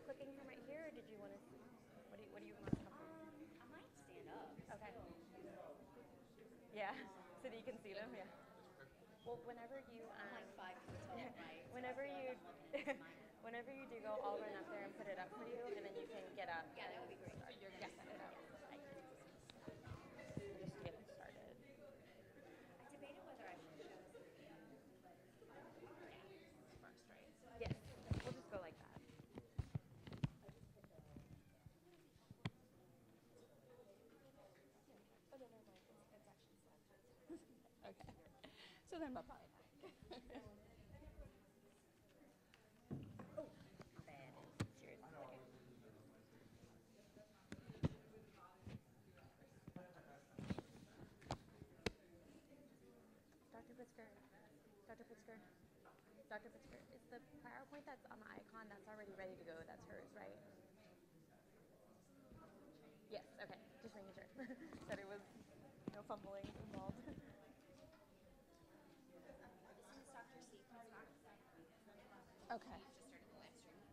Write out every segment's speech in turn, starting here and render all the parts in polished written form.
clicking from right here, or did you want to? What do you want to come from? I might stand up. Okay. Yeah, so that you can see them. Yeah. Well, whenever you I'm like 5 feet tall, right? whenever you whenever you do go, I'll run up there and put it up for you, and then you can get up. Yeah, that would be great. So you're gonna set it up. Just getting started. I debated whether I should show this first, right? Yes. We'll just go like that. Oh, no, never mind. It's actually set. Okay. So then we'll probably Oh, my bad. seriously. Dr. Pritzker. Dr. Pritzker. Dr. Pritzker. Is the PowerPoint that's on the icon, that's already ready to go? That's hers, right? Yes, okay. Just making sure. That it was no fumbling involved. This is Dr. C. Okay. Just started the live stream.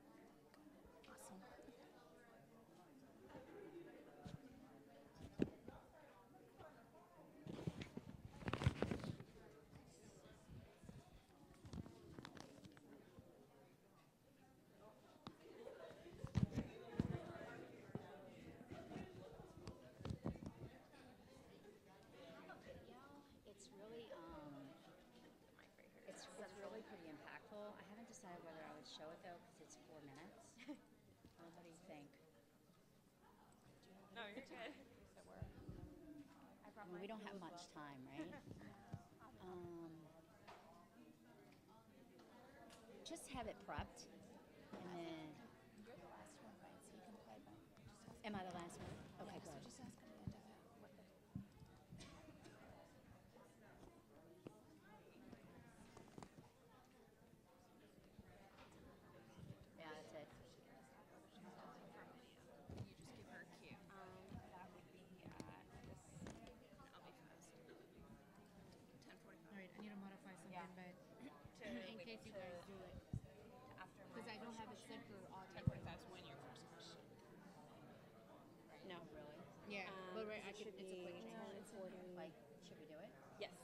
Awesome. It's really it's really pretty impactful. I haven't decided whether I would show it though because it's 4 minutes. What do you think? No, you're good. I mean, we don't have much time, right? Just have it prepped, and then. You're the last one, right? So you can play by. Am I the last one? Okay, So good. just ask Amanda what the. Yeah, that's it. You just give her a cue. That would be I'll be fast. 10:45. All right, I need to modify something, Yeah. but To, in case you guys do it, after because I don't have it set for audio. 10:45 is when your first question. No, Really? Yeah, but right, it should it's a quick be change. 10:40. Like, should we do it? Yes.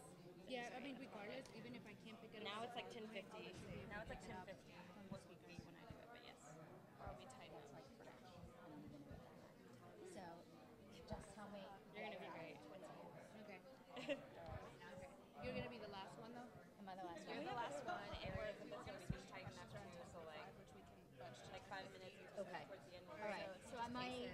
Yeah, I mean, regardless, even if I can't pick it up. Now it's like on the PowerPoint, 10:50. Now it's like pick it up 10:50. We'll speak when I do it, but yes. Or I'll be tight up like for now. So, just tell me. You're gonna be great. Okay. Okay. You're gonna be the last one though. Am I the last You're one? the last one, and we're the best gonna be tight enough to like Which we can bunch like 5 minutes into Okay. towards the end. All right. So I might.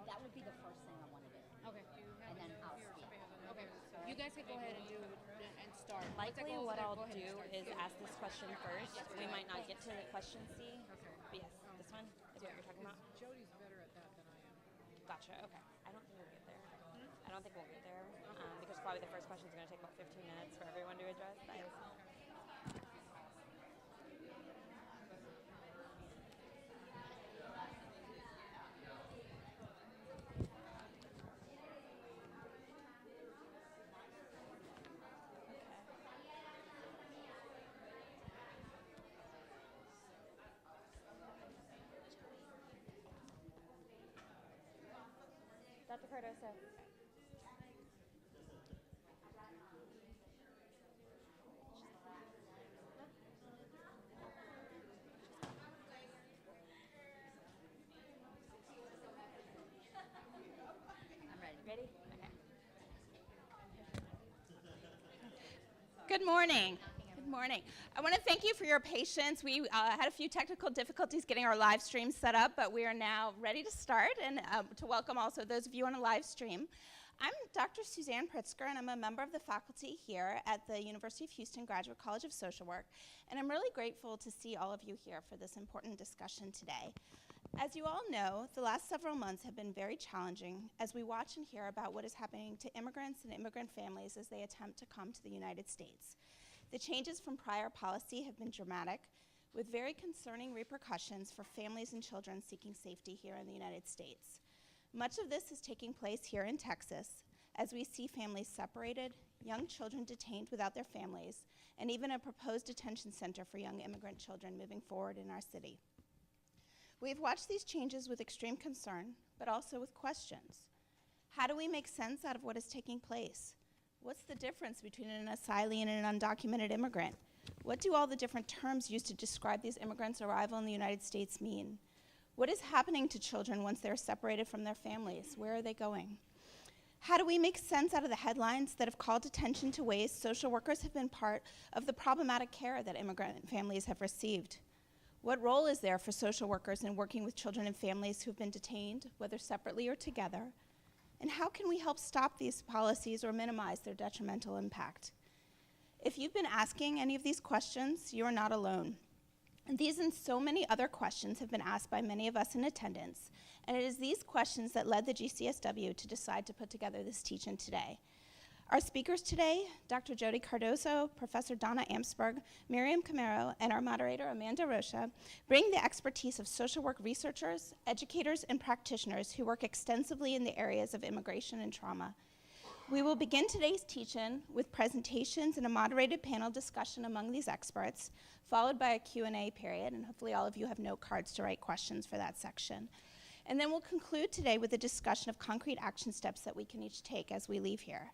That would be the first thing I want to do, Okay. and then I'll speak. Okay. You guys can go ahead and do and start. Once I Likely go over what there, I'll go ahead and do start. is ask this question first. We might not get to question C. But yes, this one is what you're talking about. Jody's better at that than I am. Gotcha. Okay. I don't think we'll get there. I don't think we'll get there because probably the first question is going to take about 15 minutes for everyone to address. Dr. Cardoso. I'm ready. Ready? Okay. Good morning. Good morning. I want to thank you for your patience. We had a few technical difficulties getting our live stream set up, but we are now ready to start and to welcome also those of you on a live stream. I'm Dr. Suzanne Pritzker, and I'm a member of the faculty here at the University of Houston Graduate College of Social Work, and I'm really grateful to see all of you here for this important discussion today. As you all know, the last several months have been very challenging as we watch and hear about what is happening to immigrants and immigrant families as they attempt to come to the United States. The changes from prior policy have been dramatic, with very concerning repercussions for families and children seeking safety here in the United States. Much of this is taking place here in Texas, as we see families separated, young children detained without their families, and even a proposed detention center for young immigrant children moving forward in our city. We've watched these changes with extreme concern, but also with questions. How do we make sense out of what is taking place? What's the difference between an asylee and an undocumented immigrant? What do all the different terms used to describe these immigrants' arrival in the United States mean? What is happening to children once they're separated from their families? Where are they going? How do we make sense out of the headlines that have called attention to ways social workers have been part of the problematic care that immigrant families have received? What role is there for social workers in working with children and families who've been detained, whether separately or together? And how can we help stop these policies or minimize their detrimental impact? If you've been asking any of these questions, you are not alone. And these and so many other questions have been asked by many of us in attendance, and it is these questions that led the GCSW to decide to put together this teach-in today. Our speakers today, Dr. Jodi Cardoso, Professor Donna Amtsberg, Miriam Camero, and our moderator, Amanda Rocha, bring the expertise of social work researchers, educators, and practitioners who work extensively in the areas of immigration and trauma. We will begin today's teach-in with presentations and a moderated panel discussion among these experts, followed by a Q&A period, and hopefully all of you have note cards to write questions for that section. And then we'll conclude today with a discussion of concrete action steps that we can each take as we leave here.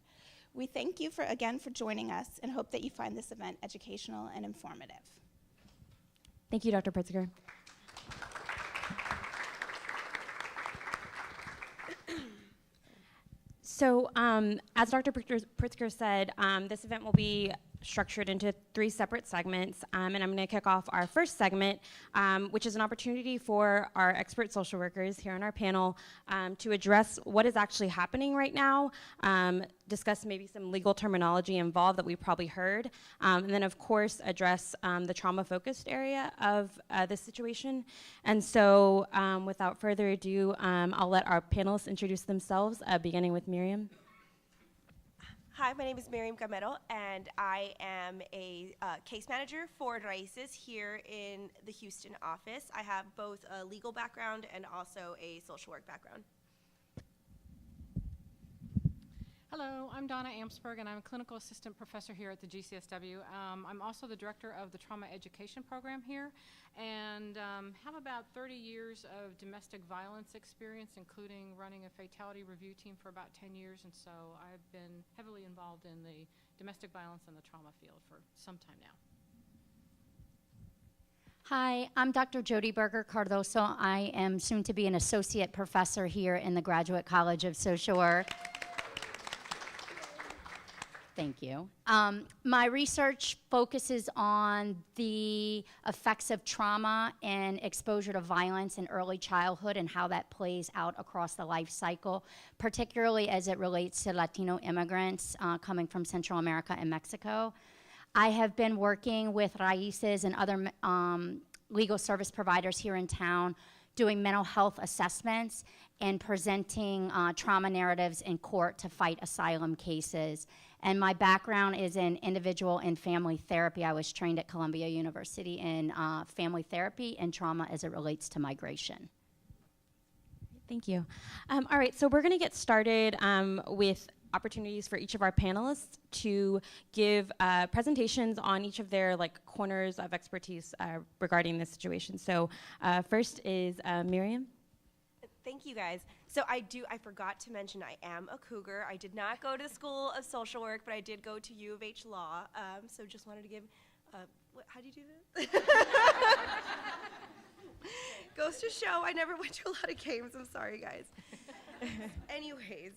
We thank you again for joining us and hope that you find this event educational and informative. Thank you, Dr. Pritzker. So as Dr. Pritzker said, this event will be structured into 3 separate segments, and I'm going to kick off our first segment, which is an opportunity for our expert social workers here on our panel to address what is actually happening right now, discuss maybe some legal terminology involved that we probably heard, and then of course address the trauma-focused area of this situation. And so without further ado, I'll let our panelists introduce themselves, beginning with Miriam. Hi, my name is Miriam Camero, and I am a case manager for Raíces here in the Houston office. I have both a legal background and also a social work background. Hello, I'm Donna Amtsberg, and I'm a clinical assistant professor here at the GCSW. I'm also the director of the trauma education program here, and have about 30 years of domestic violence experience, including running a fatality review team for about 10 years, and so I've been heavily involved in the domestic violence and the trauma field for some time now. Hi, I'm Dr. Jodi Berger Cardoso. I am soon to be an associate professor here in the Graduate College of Social Work. Thank you. My research focuses on the effects of trauma and exposure to violence in early childhood and how that plays out across the life cycle, particularly as it relates to Latino immigrants coming from Central America and Mexico. I have been working with Raíces and other legal service providers here in town doing mental health assessments and presenting trauma narratives in court to fight asylum cases. And my background is in individual and family therapy. I was trained at Columbia University in family therapy and trauma as it relates to migration. Thank you. All right, so we're going to get started with opportunities for each of our panelists to give presentations on each of their corners of expertise regarding this situation. So first is Miriam. Thank you, guys. So I forgot to mention I am a cougar. I did not go to the School of Social Work, but I did go to U of H Law. So just wanted to give, how do you do this? Goes to show I never went to a lot of games. I'm sorry, guys. Anyways,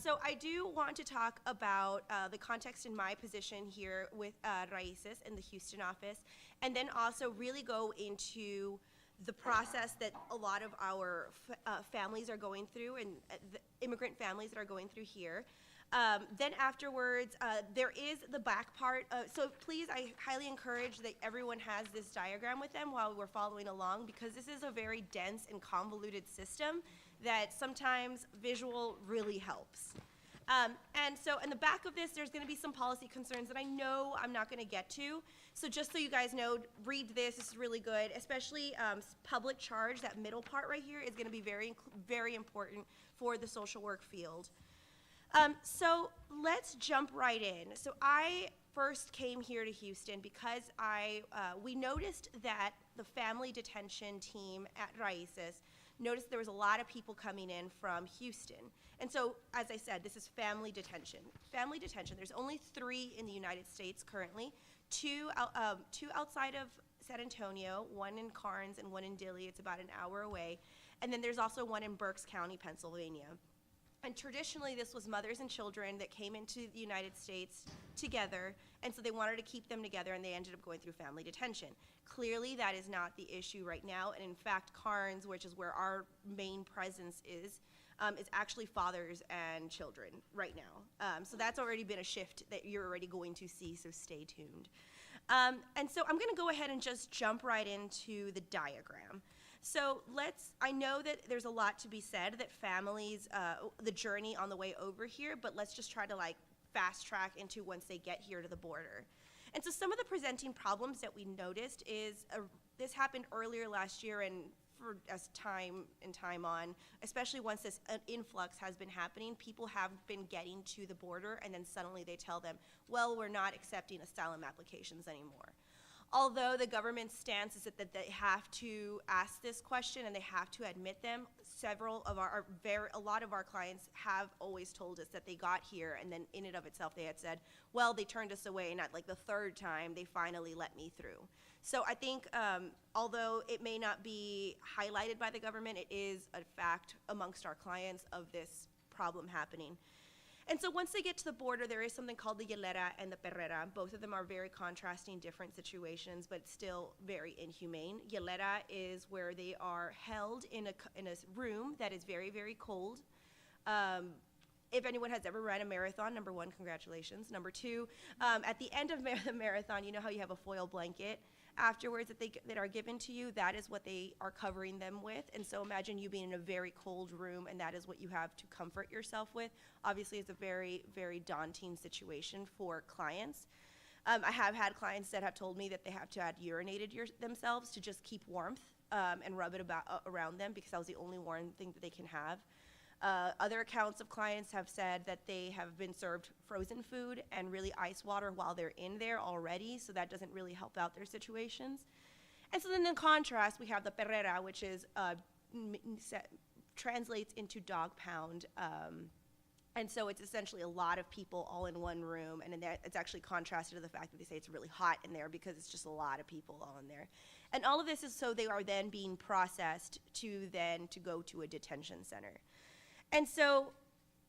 so I do want to talk about the context in my position here with Raíces in the Houston office, and then also really go into the process that a lot of our families are going through, and the immigrant families that are going through here. Then afterwards, there is the back part. So please, I highly encourage that everyone has this diagram with them while we're following along, because this is a very dense and convoluted system that sometimes visual really helps. And so in the back of this, there's going to be some policy concerns that I know I'm not going to get to. So just so you guys know, read this. This is really good, especially public charge. That middle part right here is going to be very, very important for the social work field. So let's jump right in. So I first came here to Houston because we noticed that the family detention team at Raíces noticed there was a lot of people coming in from Houston. And so, as I said, this is family detention. Family detention, there's only 3 in the United States currently, two outside of San Antonio, one in Karnes and one in Dilley. It's about an hour away. And then there's also one in Berks County, Pennsylvania. And traditionally, this was mothers and children that came into the United States together, and so they wanted to keep them together, and they ended up going through family detention. Clearly, that is not the issue right now, and in fact, Karnes, which is where our main presence is actually fathers and children right now. So that's already been a shift that you're already going to see, so stay tuned. And so I'm gonna go ahead and just jump right into the diagram. So I know that there's a lot to be said that families, the journey on the way over here, but let's just try to like fast track into once they get here to the border. And so some of the presenting problems that we noticed is, this happened earlier last year and as time on, especially once this influx has been happening, people have been getting to the border and then suddenly they tell them, well, we're not accepting asylum applications anymore. Although the government's stance is that they have to ask this question and they have to admit them, a lot of our clients have always told us that they got here and then in and of itself they had said, well, they turned us away, and at like the 3rd time they finally let me through. So I think although it may not be highlighted by the government, it is a fact amongst our clients of this problem happening. And so once they get to the border, there is something called the Hilera and the Perrera. Both of them are very contrasting, different situations, but still very inhumane. Hilera is where they are held in a room that is very, very cold. If anyone has ever run a marathon, number 1, congratulations. Number 2, at the end of the marathon, you know how you have a foil blanket afterwards that are given to you? That is what they are covering them with. And so imagine you being in a very cold room and that is what you have to comfort yourself with. Obviously, it's a very, very daunting situation for clients. I have had clients that have told me that they have to have urinated themselves to just keep warmth and rub it around them because that was the only warm thing that they can have. Other accounts of clients have said that they have been served frozen food and really ice water while they're in there already, so that doesn't really help out their situations. And so then in contrast, we have the perrera, which is translates into dog pound. And so it's essentially a lot of people all in one room, and it's actually contrasted to the fact that they say it's really hot in there because it's just a lot of people all in there. And all of this is so they are then being processed to go to a detention center. And so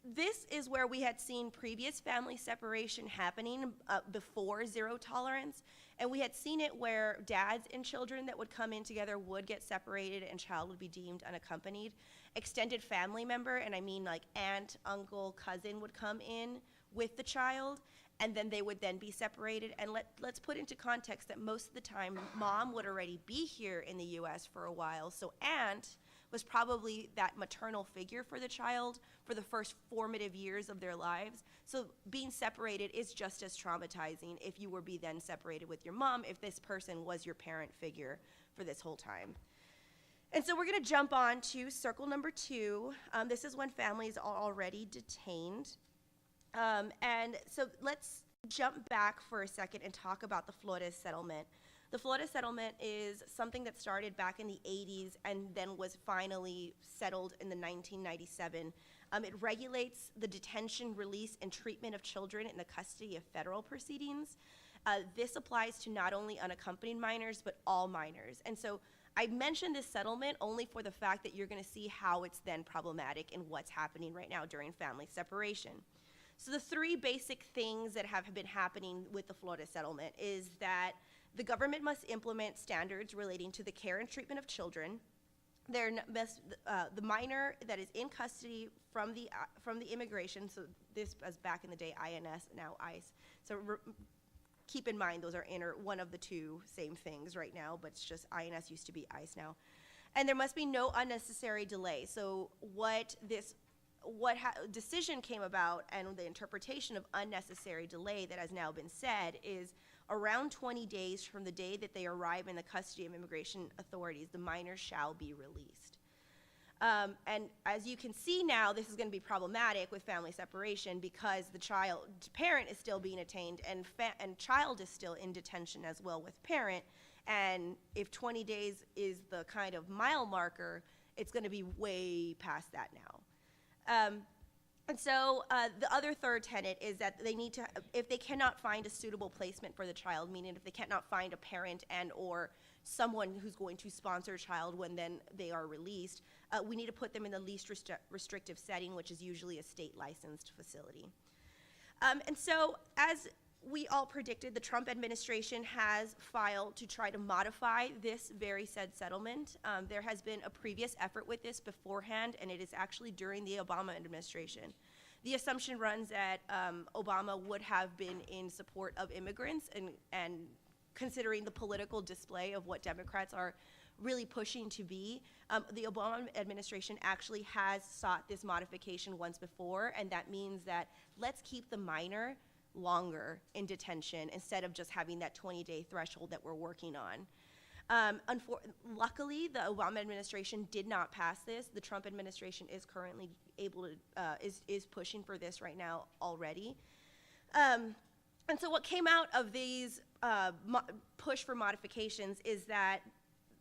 this is where we had seen previous family separation happening before zero tolerance. And we had seen it where dads and children that would come in together would get separated and child would be deemed unaccompanied. Extended family member, and I mean like aunt, uncle, cousin would come in with the child, and then they would then be separated. And let's put into context that most of the time, mom would already be here in the US for a while, so aunt was probably that maternal figure for the child for the first formative years of their lives. So being separated is just as traumatizing if you were then separated with your mom, if this person was your parent figure for this whole time. And so we're gonna jump on to circle number 2. This is when families are already detained. And so let's jump back for a second and talk about the Flores settlement. The Flores settlement is something that started back in the 80s and then was finally settled in the 1997. It regulates the detention, release, and treatment of children in the custody of federal proceedings. This applies to not only unaccompanied minors, but all minors. And so I mentioned this settlement only for the fact that you're gonna see how it's then problematic and what's happening right now during family separation. So the 3 basic things that have been happening with the Flores settlement is that the government must implement standards relating to the care and treatment of children. The minor that is in custody from the immigration, so this was back in the day INS, now ICE. So keep in mind those are one of the 2 same things right now, but it's just INS used to be ICE now. And there must be no unnecessary delay. So what decision came about and the interpretation of unnecessary delay that has now been said is around 20 days from the day that they arrive in the custody of immigration authorities, the minor shall be released. And as you can see now, this is going to be problematic with family separation because the parent is still being detained and child is still in detention as well with parent. And if 20 days is the kind of mile marker, it's going to be way past that now. And so the other third tenet is that they need to, if they cannot find a suitable placement for the child, meaning if they cannot find a parent and or someone who's going to sponsor a child when then they are released, we need to put them in the least restrictive setting, which is usually a state licensed facility. And so as we all predicted, the Trump administration has filed to try to modify this very said settlement. There has been a previous effort with this beforehand, and it is actually during the Obama administration. The assumption runs that Obama would have been in support of immigrants, and considering the political display of what Democrats are really pushing to be, the Obama administration actually has sought this modification once before, and that means that let's keep the minor longer in detention instead of just having that 20-day threshold that we're working on. Luckily, the Obama administration did not pass this. The Trump administration is currently able to, is pushing for this right now already. And so what came out of these push for modifications is that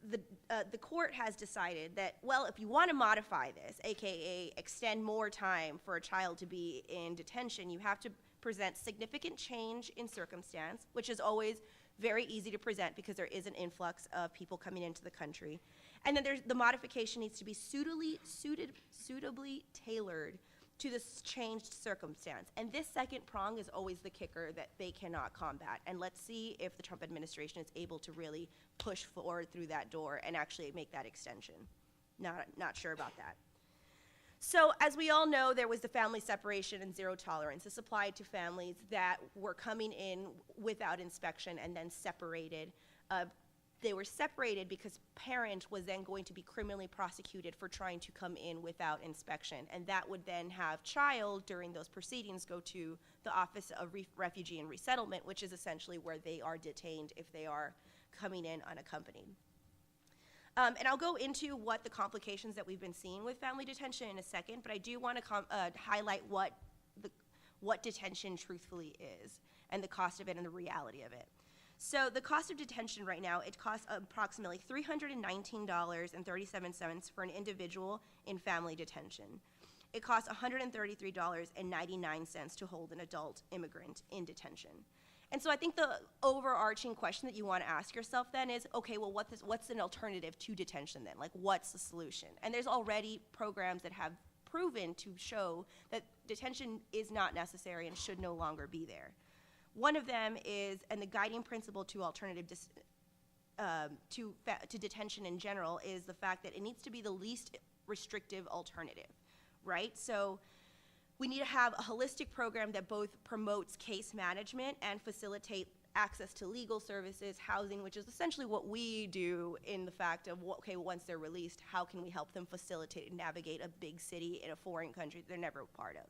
the court has decided that, well, if you want to modify this, AKA extend more time for a child to be in detention, you have to present significant change in circumstance, which is always very easy to present because there is an influx of people coming into the country. And then the modification needs to be suitably tailored to this changed circumstance. And this second prong is always the kicker that they cannot combat. And let's see if the Trump administration is able to really push forward through that door and actually make that extension. Not sure about that. So as we all know, there was the family separation and zero tolerance. This applied to families that were coming in without inspection and then separated. They were separated because parent was then going to be criminally prosecuted for trying to come in without inspection. And that would then have child, during those proceedings, go to the Office of Refugee and Resettlement, which is essentially where they are detained if they are coming in unaccompanied. And I'll go into what the complications that we've been seeing with family detention in a second, but I do want to highlight what detention truthfully is and the cost of it and the reality of it. So the cost of detention right now, it costs approximately $319.37 for an individual in family detention. It costs $133.99 to hold an adult immigrant in detention. And so I think the overarching question that you want to ask yourself then is, okay, well, what's an alternative to detention then? Like, what's the solution? And there's already programs that have proven to show that detention is not necessary and should no longer be there. One of them is, and the guiding principle to alternative to detention in general is the fact that it needs to be the least restrictive alternative, right? So we need to have a holistic program that both promotes case management and facilitate access to legal services, housing, which is essentially what we do in the fact of, okay, once they're released, how can we help them facilitate and navigate a big city in a foreign country they're never a part of.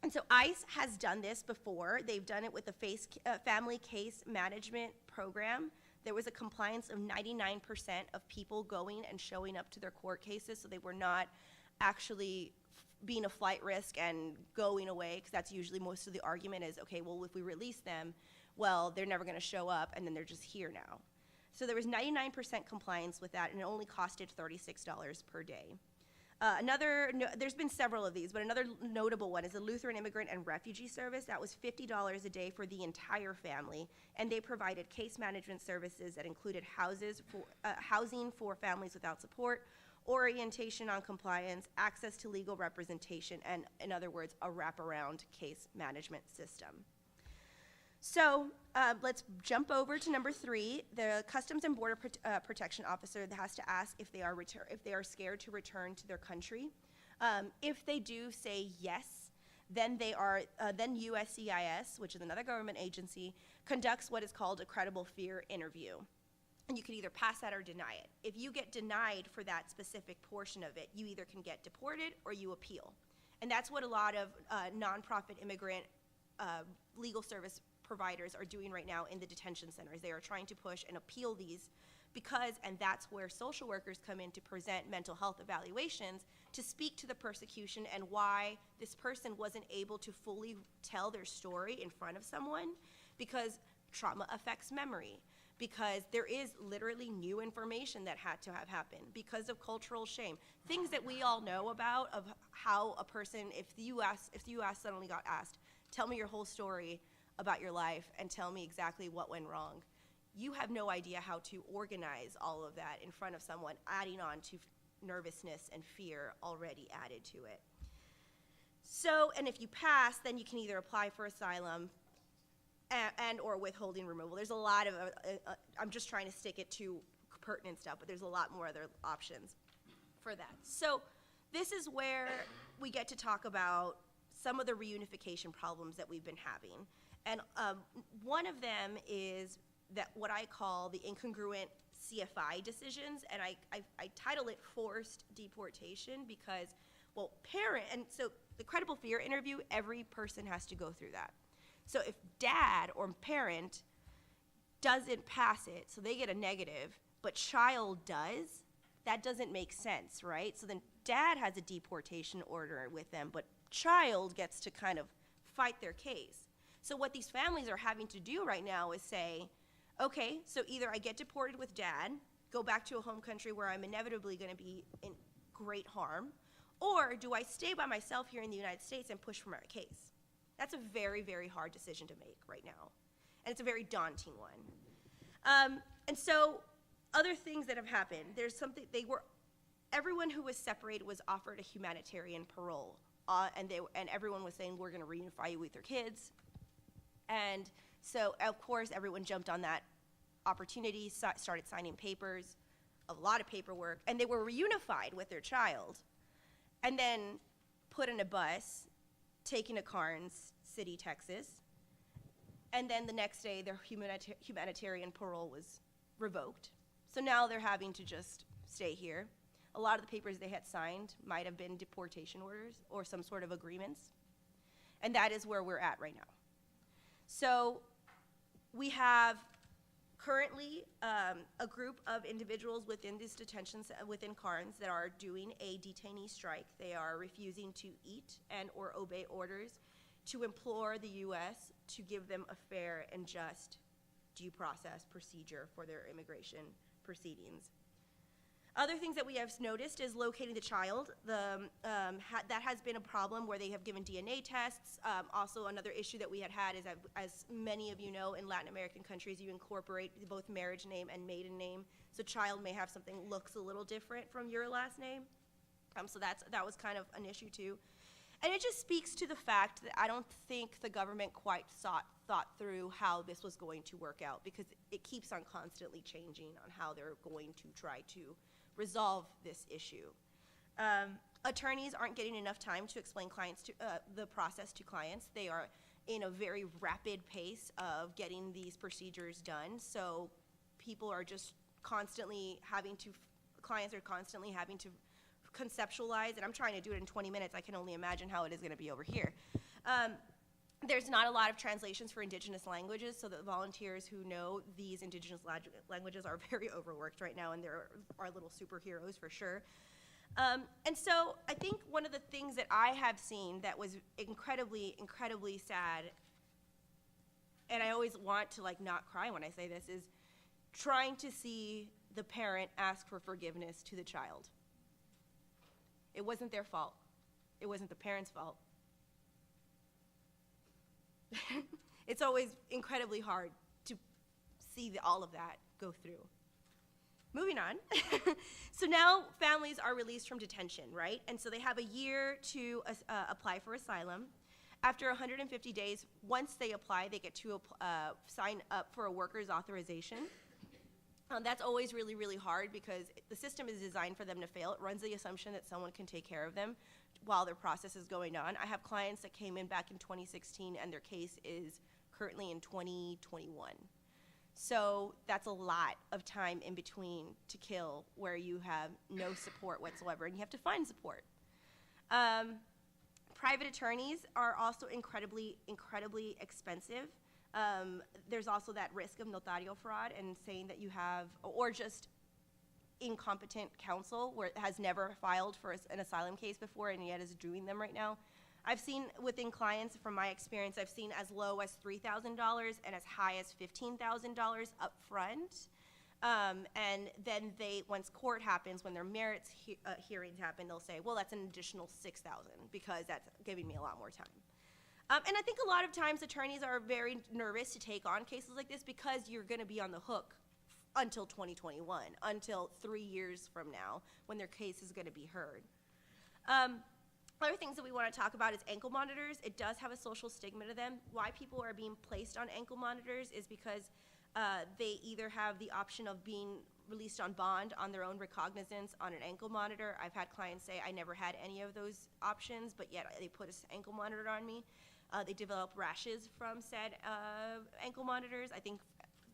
And so ICE has done this before. They've done it with the family case management program. There was a compliance of 99% of people going and showing up to their court cases, so they were not actually being a flight risk and going away, because that's usually most of the argument is, okay, well, if we release them, well, they're never going to show up, and then they're just here now. So there was 99% compliance with that, and it only costed $36 per day. There's been several of these, but another notable one is the Lutheran Immigrant and Refugee Service. That was $50 a day for the entire family, and they provided case management services that included housing for families without support, orientation on compliance, access to legal representation, and in other words, a wraparound case management system. So let's jump over to number 3. The Customs and Border Protection Officer has to ask if they are scared to return to their country. If they do say yes, then USCIS, which is another government agency, conducts what is called a credible fear interview. And you can either pass that or deny it. If you get denied for that specific portion of it, you either can get deported or you appeal. And that's what a lot of nonprofit immigrant legal service providers are doing right now in the detention centers. They are trying to push and appeal these because, and that's where social workers come in to present mental health evaluations to speak to the persecution and why this person wasn't able to fully tell their story in front of someone, because trauma affects memory. because there is literally new information that had to have happened because of cultural shame. Things that we all know about of how a person, if the U.S. suddenly got asked, tell me your whole story about your life and tell me exactly what went wrong. You have no idea how to organize all of that in front of someone, adding on to nervousness and fear already added to it. So, and if you pass, then you can either apply for asylum and or withholding removal. There's a lot of, I'm just trying to stick it to pertinent stuff, but there's a lot more other options for that. So this is where we get to talk about some of the reunification problems that we've been having. And one of them is that what I call the incongruent CFI decisions, and I title it forced deportation because, well, and so the credible fear interview, every person has to go through that. So if dad or parent doesn't pass it, so they get a negative, but child does, that doesn't make sense, right? So then dad has a deportation order with them, but child gets to kind of fight their case. So what these families are having to do right now is say, okay, so either I get deported with dad, go back to a home country where I'm inevitably going to be in great harm, or do I stay by myself here in the United States and push for my case? That's a very, very hard decision to make right now. And it's a very daunting one. And so other things that have happened, there's something, everyone who was separated was offered a humanitarian parole. And everyone was saying, we're gonna reunify you with your kids. And so, of course, everyone jumped on that opportunity, started signing papers, a lot of paperwork, and they were reunified with their child. And then put in a bus, taken to Karnes City, Texas, and then the next day their humanitarian parole was revoked. So now they're having to just stay here. A lot of the papers they had signed might have been deportation orders or some sort of agreements, and that is where we're at right now. So we have currently a group of individuals within these detentions within Karnes that are doing a detainee strike. They are refusing to eat and or obey orders to implore the U.S. to give them a fair and just due process procedure for their immigration proceedings. Other things that we have noticed is locating the child. That has been a problem where they have given DNA tests. Also, another issue that we had is, as many of you know, in Latin American countries, you incorporate both marriage name and maiden name. So child may have something looks a little different from your last name. So that was kind of an issue too. And it just speaks to the fact that I don't think the government quite thought through how this was going to work out, because it keeps on constantly changing on how they're going to try to resolve this issue. Attorneys aren't getting enough time to explain the process to clients. They are in a very rapid pace of getting these procedures done. So people are just constantly clients are constantly having to conceptualize, and I'm trying to do it in 20 minutes. I can only imagine how it is going to be over here. There's not a lot of translations for indigenous languages, so the volunteers who know these indigenous languages are very overworked right now, and they're our little superheroes for sure. And so I think one of the things that I have seen that was incredibly, incredibly sad, and I always want to not cry when I say this, is trying to see the parent ask for forgiveness to the child. It wasn't their fault. It wasn't the parent's fault. It's always incredibly hard to see all of that go through. Moving on. So now families are released from detention, right? And so they have a year to apply for asylum. After 150 days, once they apply, they get to sign up for a worker's authorization. That's always really, really hard because the system is designed for them to fail. It runs the assumption that someone can take care of them while their process is going on. I have clients that came in back in 2016 and their case is currently in 2021. So that's a lot of time in between to kill where you have no support whatsoever and you have to find support. Private attorneys are also incredibly, incredibly expensive. There's also that risk of notario fraud and saying that you have, or just incompetent counsel where it has never filed for an asylum case before and yet is doing them right now. I've seen within clients, from my experience, I've seen as low as $3,000 and as high as $15,000 up front. And then once court happens, when their merits hearings happen, they'll say, well, that's an additional $6,000 because that's giving me a lot more time. And I think a lot of times attorneys are very nervous to take on cases like this because you're going to be on the hook until 2021, until 3 years from now, when their case is going to be heard. Other things that we want to talk about is ankle monitors. It does have a social stigma to them. Why people are being placed on ankle monitors is because they either have the option of being released on bond on their own recognizance on an ankle monitor. I've had clients say, I never had any of those options, but yet they put an ankle monitor on me. They develop rashes from said ankle monitors. I think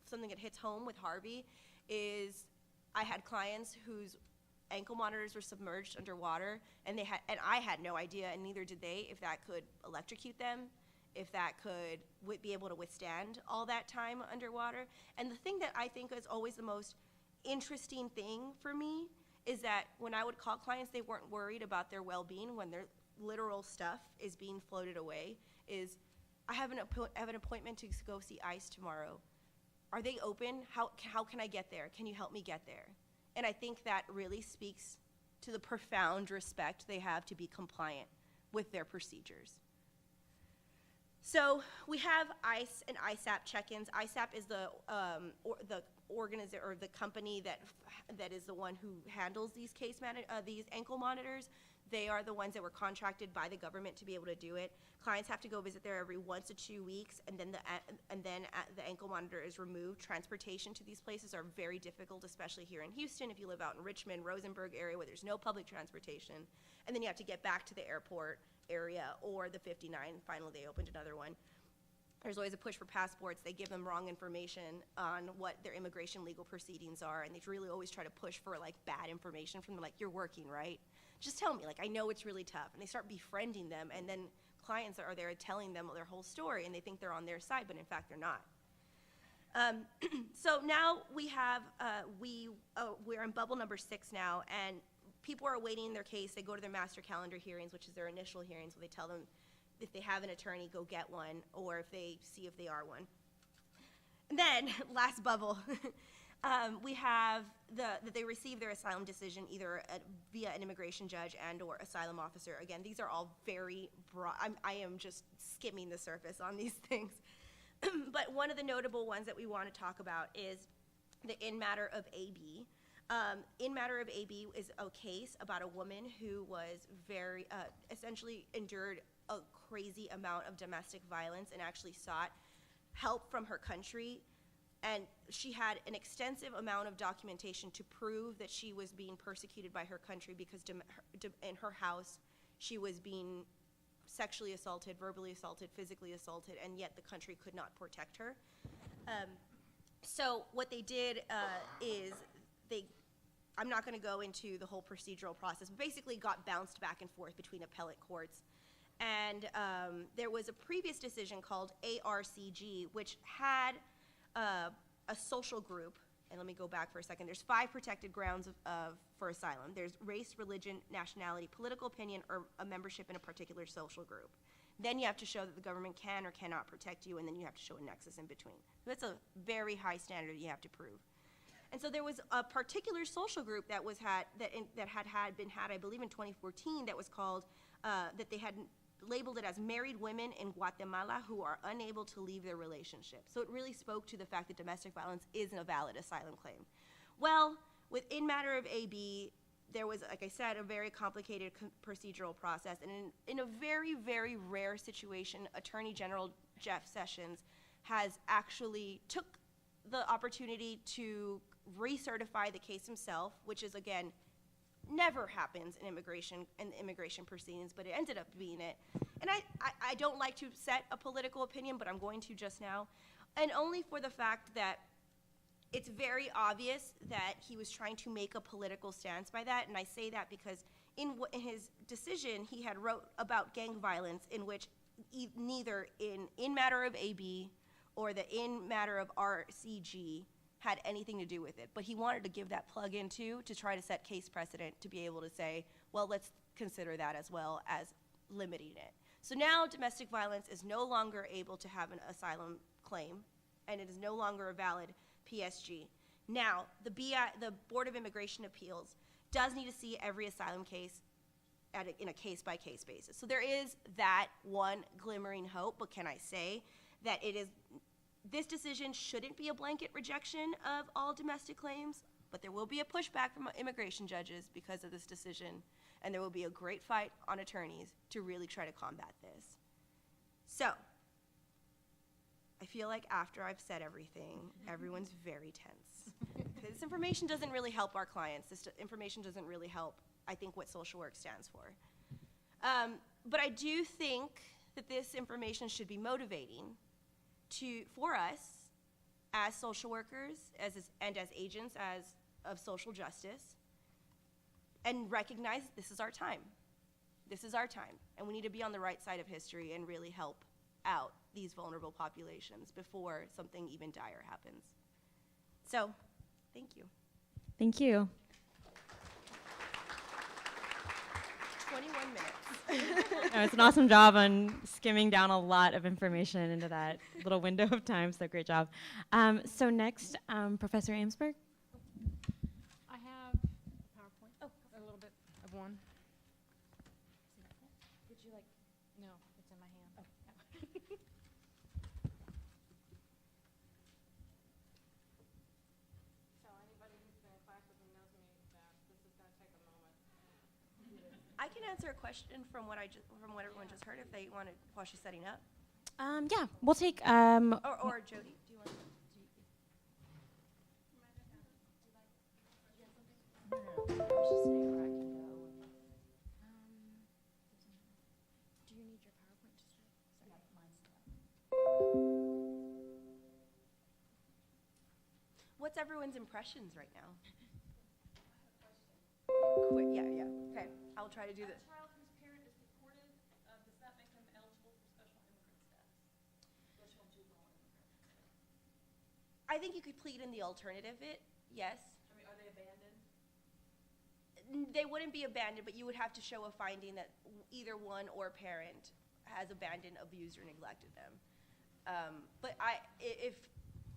something that hits home with Harvey is I had clients whose ankle monitors were submerged underwater, and I had no idea, and neither did they, if that could electrocute them, if that could be able to withstand all that time underwater. And the thing that I think is always the most interesting thing for me is that when I would call clients, they weren't worried about their well-being when their literal stuff is being floated away. Is I have an appointment to go see ICE tomorrow. Are they open? How can I get there? Can you help me get there? And I think that really speaks to the profound respect they have to be compliant with their procedures. So we have ICE and ISAP check-ins. ISAP is the organizer or the company that is the one who handles these these ankle monitors. They are the ones that were contracted by the government to be able to do it. Clients have to go visit there every 1 to 2 weeks, and then the ankle monitor is removed. Transportation to these places are very difficult, especially here in Houston. If you live out in Richmond, Rosenberg area where there's no public transportation, and then you have to get back to the airport area or the 59. Finally, they opened another one. There's always a push for passports. They give them wrong information on what their immigration legal proceedings are, and they really always try to push for like bad information from them, like, you're working, right? Just tell me, like, I know it's really tough. And they start befriending them, and then clients are there telling them their whole story, and they think they're on their side, but in fact they're not. So now we have, we're in bubble number 6 now, and people are awaiting their case. They go to their master calendar hearings, which is their initial hearings, where they tell them if they have an attorney, go get one, or if they see if they are one. And then, last bubble, we have that they receive their asylum decision either via an immigration judge and or asylum officer. Again, these are all very broad. I am just skimming the surface on these things. But one of the notable ones that we want to talk about is the In Matter of AB. In Matter of AB is a case about a woman who was very, essentially endured a crazy amount of domestic violence and actually sought help from her country. And she had an extensive amount of documentation to prove that she was being persecuted by her country because in her house she was being sexually assaulted, verbally assaulted, physically assaulted, and yet the country could not protect her. So what they did is I'm not going to go into the whole procedural process, but basically got bounced back and forth between appellate courts. And there was a previous decision called ARCG, which had a social group, and let me go back for a second. There's 5 protected grounds for asylum. There's race, religion, nationality, political opinion, or a membership in a particular social group. Then you have to show that the government can or cannot protect you, and then you have to show a nexus in between. That's a very high standard you have to prove. And so there was a particular social group that had been had, I believe, in 2014, that was called that they had labeled it as married women in Guatemala who are unable to leave their relationship. So it really spoke to the fact that domestic violence isn't a valid asylum claim. Well, within Matter of AB, there was, like I said, a very complicated procedural process. And in a very, very rare situation, Attorney General Jeff Sessions has actually took the opportunity to recertify the case himself, which is, again, never happens in immigration proceedings, but it ended up being it. And I don't like to set a political opinion, but I'm going to just now, and only for the fact that it's very obvious that he was trying to make a political stance by that, and I say that because in his decision, he had wrote about gang violence in which neither in Matter of AB or the In Matter of RCG had anything to do with it. But he wanted to give that plug in too to try to set case precedent to be able to say, well, let's consider that as well as limiting it. So now domestic violence is no longer able to have an asylum claim, and it is no longer a valid PSG. Now, the Board of Immigration Appeals does need to see every asylum case in a case-by-case basis. So there is that one glimmering hope, but can I say that this decision shouldn't be a blanket rejection of all domestic claims, but there will be a pushback from immigration judges because of this decision, and there will be a great fight on attorneys to really try to combat this. So, I feel like after I've said everything, everyone's very tense. This information doesn't really help our clients. This information doesn't really help, I think, what social work stands for. But I do think that this information should be motivating for us as social workers and as agents of social justice, and recognize this is our time. This is our time, and we need to be on the right side of history and really help out these vulnerable populations before something even dire happens. So, thank you. Thank you. 21 minutes. It's an awesome job on skimming down a lot of information into that little window of time, so great job. So next, Professor Amtsberg. I have a PowerPoint, a little bit of one. Would you like? No, it's in my hand. Oh. So anybody who's been in class with me knows that this is going to take a moment. I can answer a question from what everyone just heard if they want to, while she's setting up. Yeah, we'll take. Or Jodi, do you want to? I was just saying where I can go. Do you need your PowerPoint to start? Sorry, mine's still up. What's everyone's impressions right now? Quick, yeah. Okay, I'll try to do this. A child whose parent is deported, does that make them eligible for special immigrant status? Special juvenile immigrant status? I think you could plead in the alternative yes. I mean, are they abandoned? They wouldn't be abandoned, but you would have to show a finding that either one or parent has abandoned, abused, or neglected them. But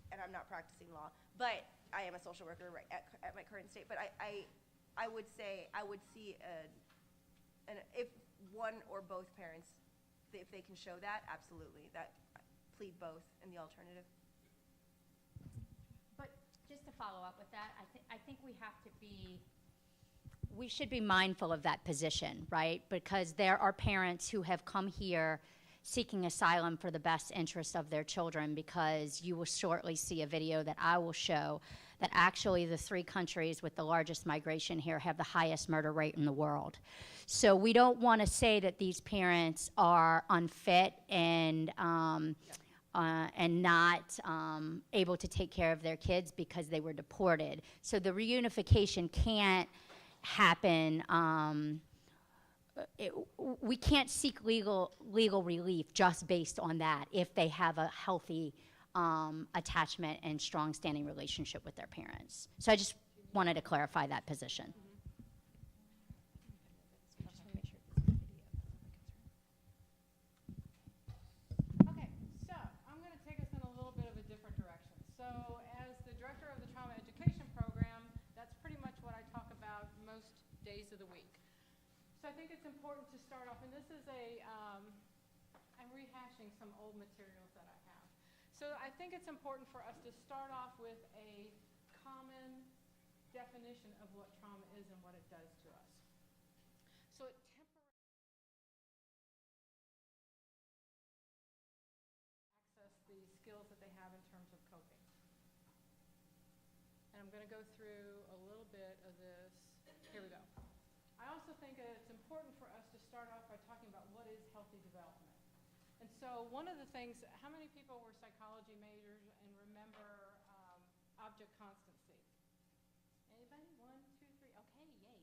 and I'm not practicing law, but I am a social worker right at my current state, but I would say I would see if one or both parents, if they can show that, absolutely, that plead both in the alternative. But just to follow up with that, I think we should be mindful of that position, right? Because there are parents who have come here seeking asylum for the best interest of their children, because you will shortly see a video that I will show that actually the 3 countries with the largest migration here have the highest murder rate in the world. So we don't want to say that these parents are unfit and not able to take care of their kids because they were deported. So the reunification can't happen. We can't seek legal relief just based on that if they have a healthy attachment and strong standing relationship with their parents. So I just wanted to clarify that position. Okay, so I'm going to take us in a little bit of a different direction. So as the director of the trauma education program, that's pretty much what I talk about most days of the week. So I think it's important to start off, and this is I'm rehashing some old materials that I have. So I think it's important for us to start off with a common definition of what trauma is and what it does to us. So it access the skills that they have in terms of coping. And I'm going to go through a little bit of this. Here we go. I also think it's important for us to start off by talking about what is healthy development. And so one of the things, how many people were psychology majors and remember object constancy? Anybody? 1, 2, 3. Okay, yay.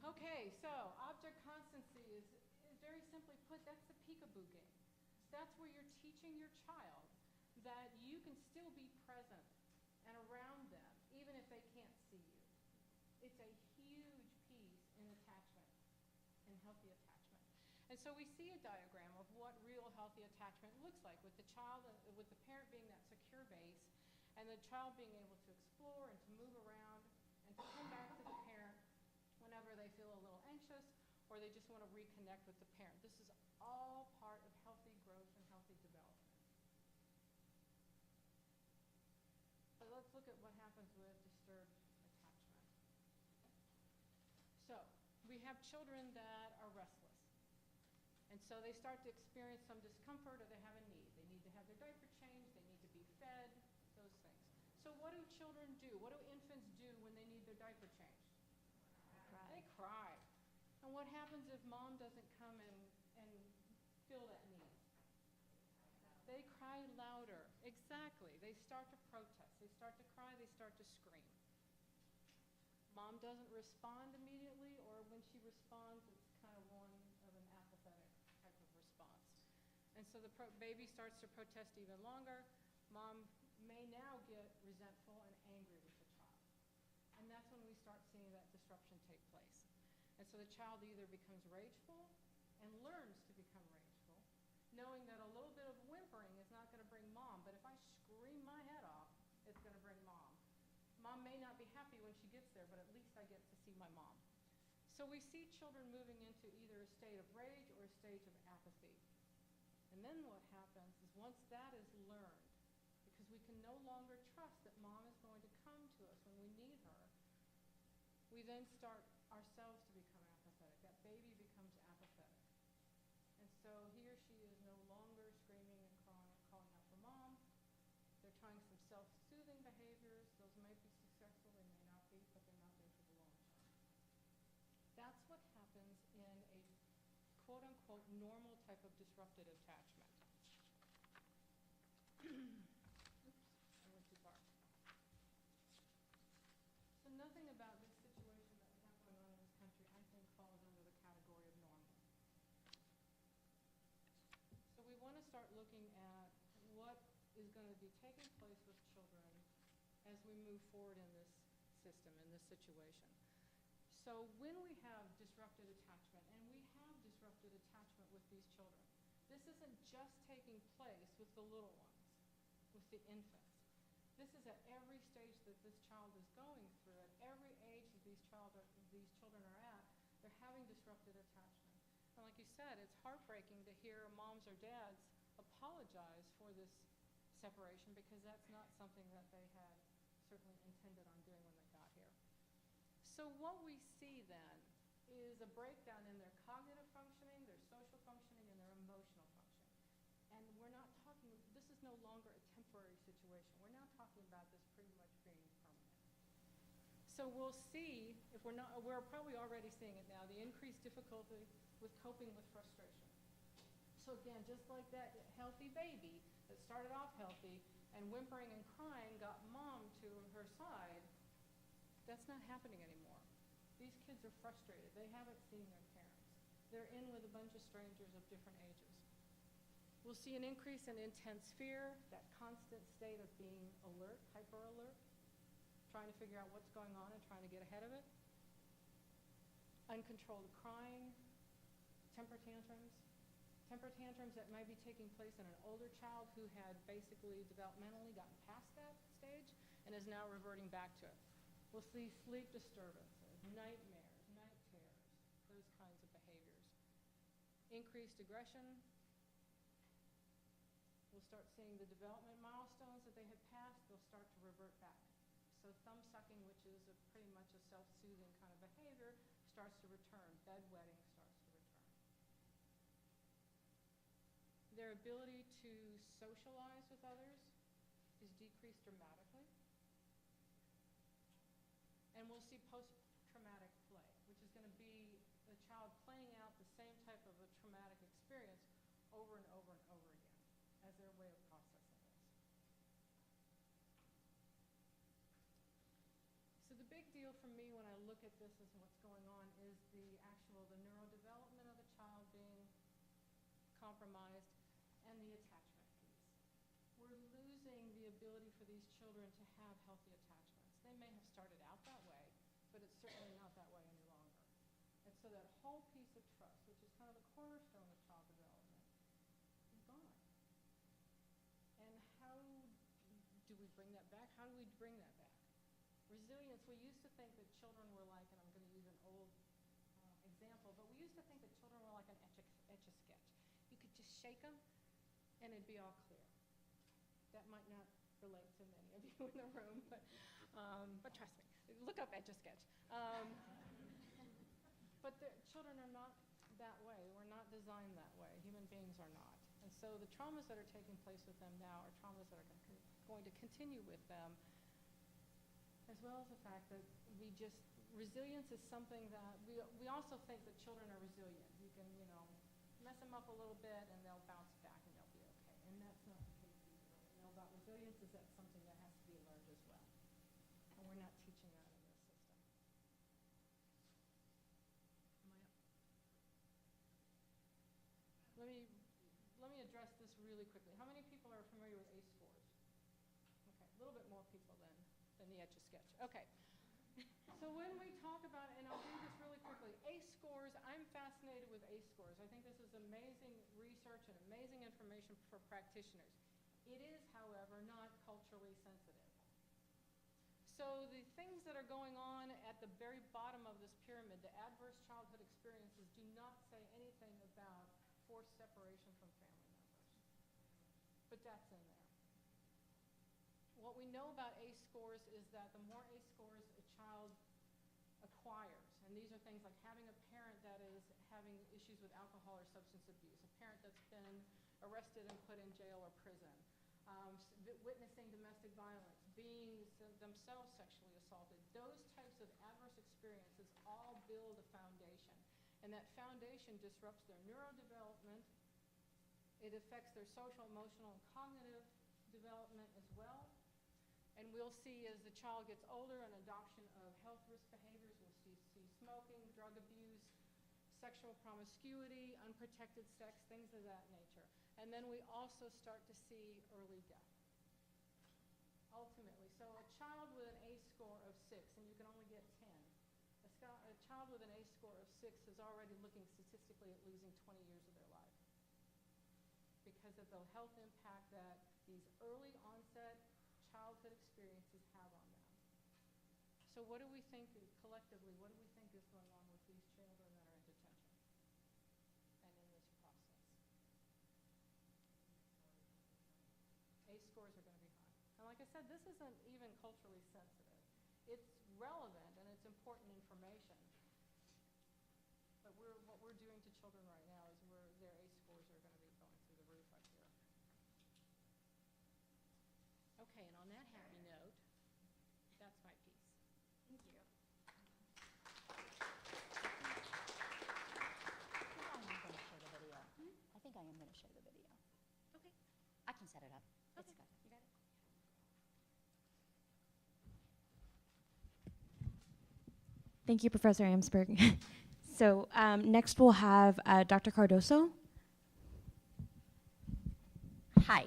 Okay, so object constancy is very simply put, that's the peekaboo game. That's where you're teaching your child that you can still be present and around them, even if they can't see you. It's a huge piece in attachment and healthy attachment. And so we see a diagram of what real healthy attachment looks like, with the child, with the parent being that secure base, and the child being able to explore and to move around and to come back to the parent whenever they feel a little anxious or they just want to reconnect with the parent. This is all part of healthy growth and healthy development. But let's look at what happens with disturbed attachment. So we have children that are restless. And so they start to experience some discomfort, or they have a need. They need to have their diaper changed, they need to be fed, those things. So what do children do? What do infants do when they need their diaper changed? They cry. And what happens if mom doesn't come and fill that need? They cry louder. Exactly. They start to protest. They start to cry. They start to scream. Mom doesn't respond immediately, or when she responds, it's kind of one of an apathetic type of response. And so the baby starts to protest even longer. Mom may now get resentful and angry with the child. And that's when we start seeing that disruption take place. And so the child either becomes rageful and learns to become rageful, knowing that a little bit of whimpering is not going to bring mom, but if I scream my head off, it's going to bring mom. Mom may not be happy when she gets there, but at least I get to see my mom. So we see children moving into either a state of rage or a stage of apathy. And then what happens is, once that is learned, because we can no longer trust that mom is going to come to us when we need her, we then start ourselves to become apathetic. That baby becomes apathetic. And so he or she is no longer screaming and crying, calling out for mom. They're trying some self-soothing behaviors. Those might be successful, they may not be, but they're not there for the long term. That's what happens in a quote-unquote normal type of disrupted attachment. Oops, I went too far. So nothing about this situation that we have going on in this country, I think, falls under the category of normal. So we want to start looking at what is going to be taking place with children as we move forward in this system, in this situation. So when we have disrupted attachment, and we have disrupted attachment with these children, this isn't just taking place with the little ones, with the infants. This is at every stage that this child is going through, at every age that these children are at, they're having disrupted attachment. And like you said, it's heartbreaking to hear moms or dads apologize for this separation, because that's not something that they had certainly intended on doing when they got here. So what we see then is a breakdown in their cognitive functioning, their social functioning, and their emotional functioning. And we're not talking, this is no longer a temporary situation. We're now talking about this pretty much being permanent. So we'll see, if we're not, we're probably already seeing it now, the increased difficulty with coping with frustration. So again, just like that healthy baby that started off healthy and whimpering and crying got mom to her side, that's not happening anymore. These kids are frustrated. They haven't seen their parents. They're in with a bunch of strangers of different ages. We'll see an increase in intense fear, that constant state of being alert, hyper alert, trying to figure out what's going on and trying to get ahead of it. Uncontrolled crying, temper tantrums that might be taking place in an older child who had basically developmentally gotten past that stage and is now reverting back to it. We'll see sleep disturbances, nightmares, night terrors, those kinds of behaviors. Increased aggression. We'll start seeing the development milestones that they had passed, they'll start to revert back. So thumb sucking, which is pretty much a self-soothing kind of behavior, starts to return. Bedwetting starts to return. Their ability to socialize with others is decreased dramatically. And we'll see post-traumatic play, which is going to be the child playing out the same type of a traumatic experience over and over and over again as their way of processing this. So the big deal for me when I look at this and what's going on is the neurodevelopment of the child being compromised and the attachment piece. We're losing the ability for these children to have healthy attachments. They may have started out that way, but it's certainly not that way any longer. And so that whole piece of trust, which is kind of the cornerstone bring that back? How do we bring that back? Resilience, we used to think that children were like, and I'm going to use an old example, but we used to think that children were like an etch-a-sketch. You could just shake them, and it'd be all clear. That might not relate to many of you in the room, but trust me, look up Etch-a-Sketch. But children are not that way. We're not designed that way. Human beings are not. And so the traumas that are taking place with them now are traumas that are going to continue with them, as well as the fact that resilience is something that we also think that children are resilient. You can, mess them up a little bit and they'll bounce back and they'll be okay. And that's not the case either. What we know about resilience is that something that has to be learned as well. And we're not teaching that in this system. Am I up? Let me address this really quickly. How many people are familiar with ACE scores? Okay, a little bit more people than the Etch-a-Sketch. Okay. So when we talk about, and I'll do this really quickly, ACE scores, I'm fascinated with ACE scores. I think this is amazing research and amazing information for practitioners. It is, however, not culturally sensitive. So the things that are going on at the very bottom of this pyramid, the adverse childhood experiences, do not say anything about forced separation from family members. But that's in there. What we know about ACE scores is that the more ACE scores a child acquires, and these are things like having a parent that is having issues with alcohol or substance abuse, a parent that's been arrested and put in jail or prison, witnessing domestic violence, being themselves sexually assaulted, those types of adverse experiences all build a foundation. And that foundation disrupts their neurodevelopment. It affects their social, emotional, and cognitive development as well. And we'll see as the child gets older an adoption of health risk behaviors. We'll see smoking, drug abuse, sexual promiscuity, unprotected sex, things of that nature. And then we also start to see early death. Ultimately, so a child with an ACE score of 6, and you can only get 10, a child with an ACE score of 6 is already looking statistically at losing 20 years of their life because of the health impact that these early onset childhood experiences have on them. So what do we think collectively, what do we think is going on with these children that are in detention and in this process? ACE scores are going to be high. And like I said, this isn't even culturally sensitive. It's relevant and it's important information. But what we're doing to children right now is their ACE scores are going to be going through the roof right here. Okay, and on that happy note, that's my piece. Thank you. I think I am going to show the video. Okay. I can set it up. Okay. It's good. You got it? Thank you, Professor Amtsberg. So next we'll have Dr. Cardoso. Hi.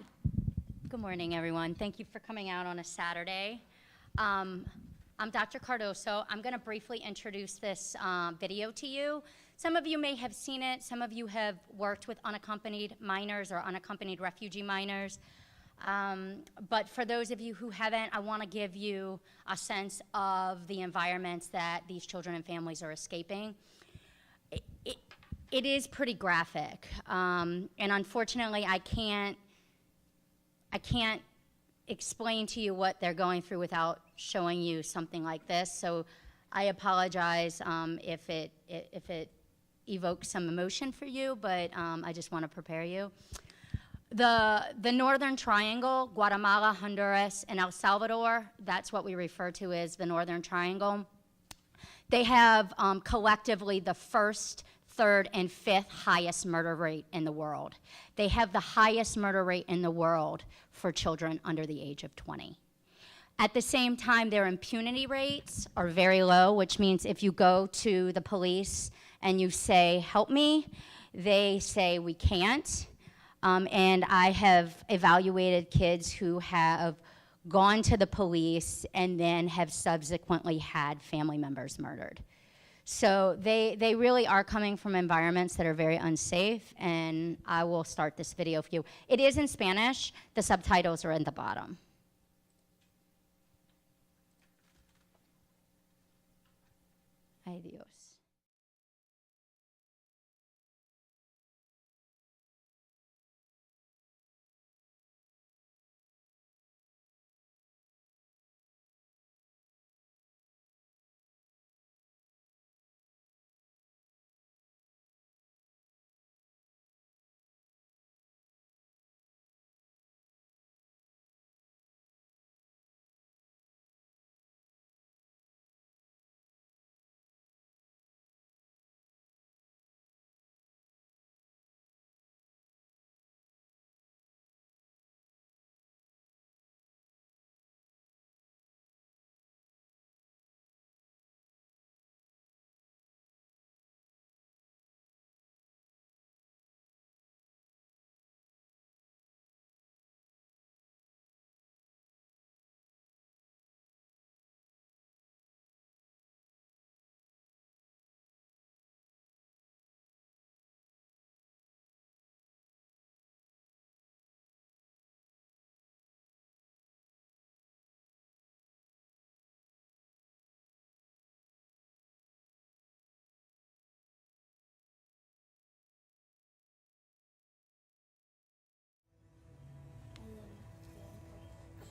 Good morning, everyone. Thank you for coming out on a Saturday. I'm Dr. Cardoso. I'm going to briefly introduce this video to you. Some of you may have seen it. Some of you have worked with unaccompanied minors or unaccompanied refugee minors. But for those of you who haven't, I want to give you a sense of the environments that these children and families are escaping. It is pretty graphic, and unfortunately, I can't explain to you what they're going through without showing you something like this. So I apologize if it evokes some emotion for you, but I just want to prepare you. The Northern Triangle, Guatemala, Honduras, and El Salvador, that's what we refer to as the Northern Triangle. They have collectively the first, third, and fifth highest murder rate in the world. They have the highest murder rate in the world for children under the age of 20. At the same time, their impunity rates are very low, which means if you go to the police and you say, help me, they say we can't. And I have evaluated kids who have gone to the police and then have subsequently had family members murdered. So they really are coming from environments that are very unsafe, and I will start this video for you. It is in Spanish. The subtitles are in the bottom. Ay, Dios.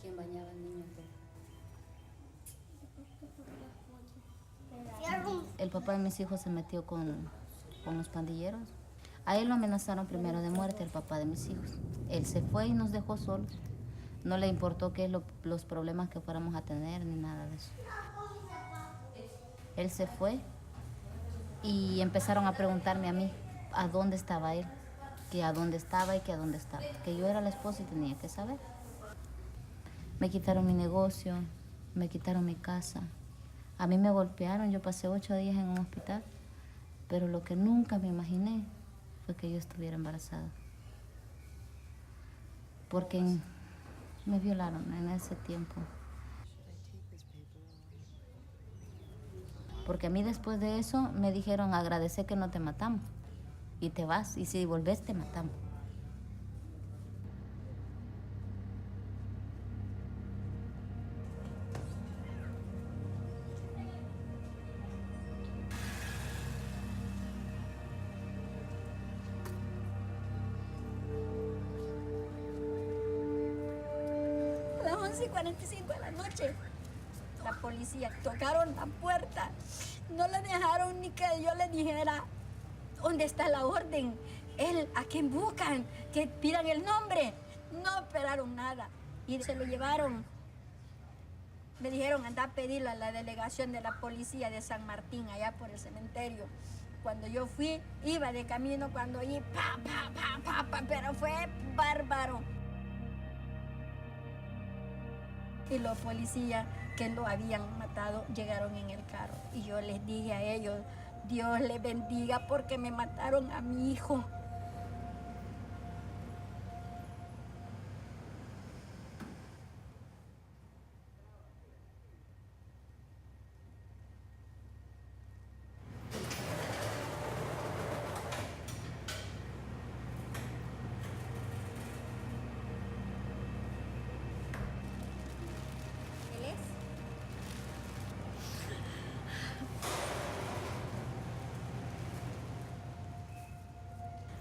¿Quién bañaba al niño? El papá de mis hijos se metió con los pandilleros. A él lo amenazaron primero de muerte, el papá de mis hijos. Él se fue y nos dejó solos. No le importó los problemas que fuéramos a tener ni nada de eso. Él se fue y empezaron a preguntarme a mí a dónde estaba él, que a dónde estaba y que a dónde estaba. Que yo era la esposa y tenía que saber. Me quitaron mi negocio, me quitaron mi casa. A mí me golpearon, yo pasé 8 días en un hospital, pero lo que nunca me imaginé fue que yo estuviera embarazada. Porque me violaron en ese tiempo. Porque a mí después de eso me dijeron, agradece que no te matamos y te vas, y si volvés te matamos. A las 11:45 de la noche, la policía tocaron la puerta. No le dejaron ni que yo le dijera dónde está la orden, a quién buscan, que pidan el nombre. No esperaron nada y se lo llevaron. Me dijeron, anda a pedirlo a la delegación de la policía de San Martín, allá por el cementerio. Cuando yo fui, iba de camino, cuando oí pero fue bárbaro. Y los policías que lo habían matado llegaron en el carro. Y yo les dije a ellos, Dios les bendiga porque me mataron a mi hijo.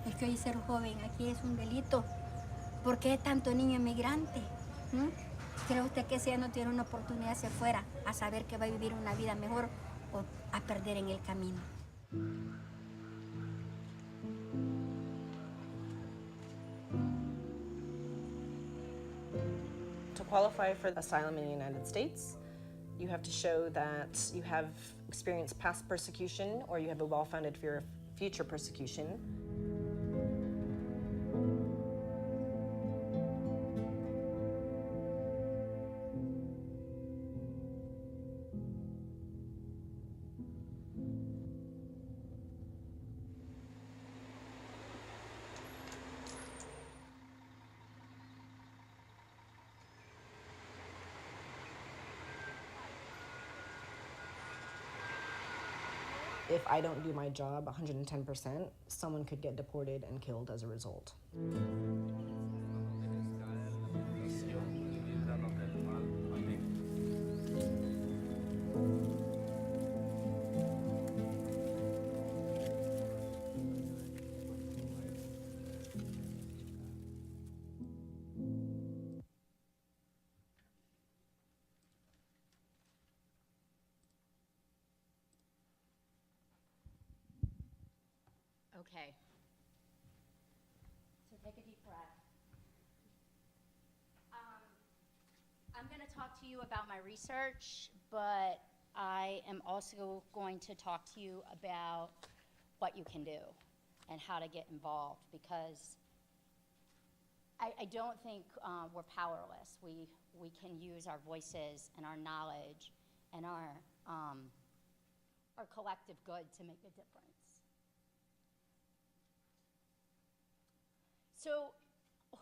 Es que hoy ser joven aquí es un delito. ¿Por qué tanto niño inmigrante? ¿Cree usted que si ella no tiene una oportunidad hacia afuera a saber que va a vivir una vida mejor o a perder en el camino? To qualify for asylum in the United States, you have to show that you have experienced past persecution or you have a well-founded fear of future persecution. If I don't do my job 110%, someone could get deported and killed as a result. Okay. So take a deep breath. I'm going to talk to you about my research, but I am also going to talk to you about what you can do and how to get involved, because I don't think we're powerless. We can use our voices and our knowledge and our collective good to make a difference. So,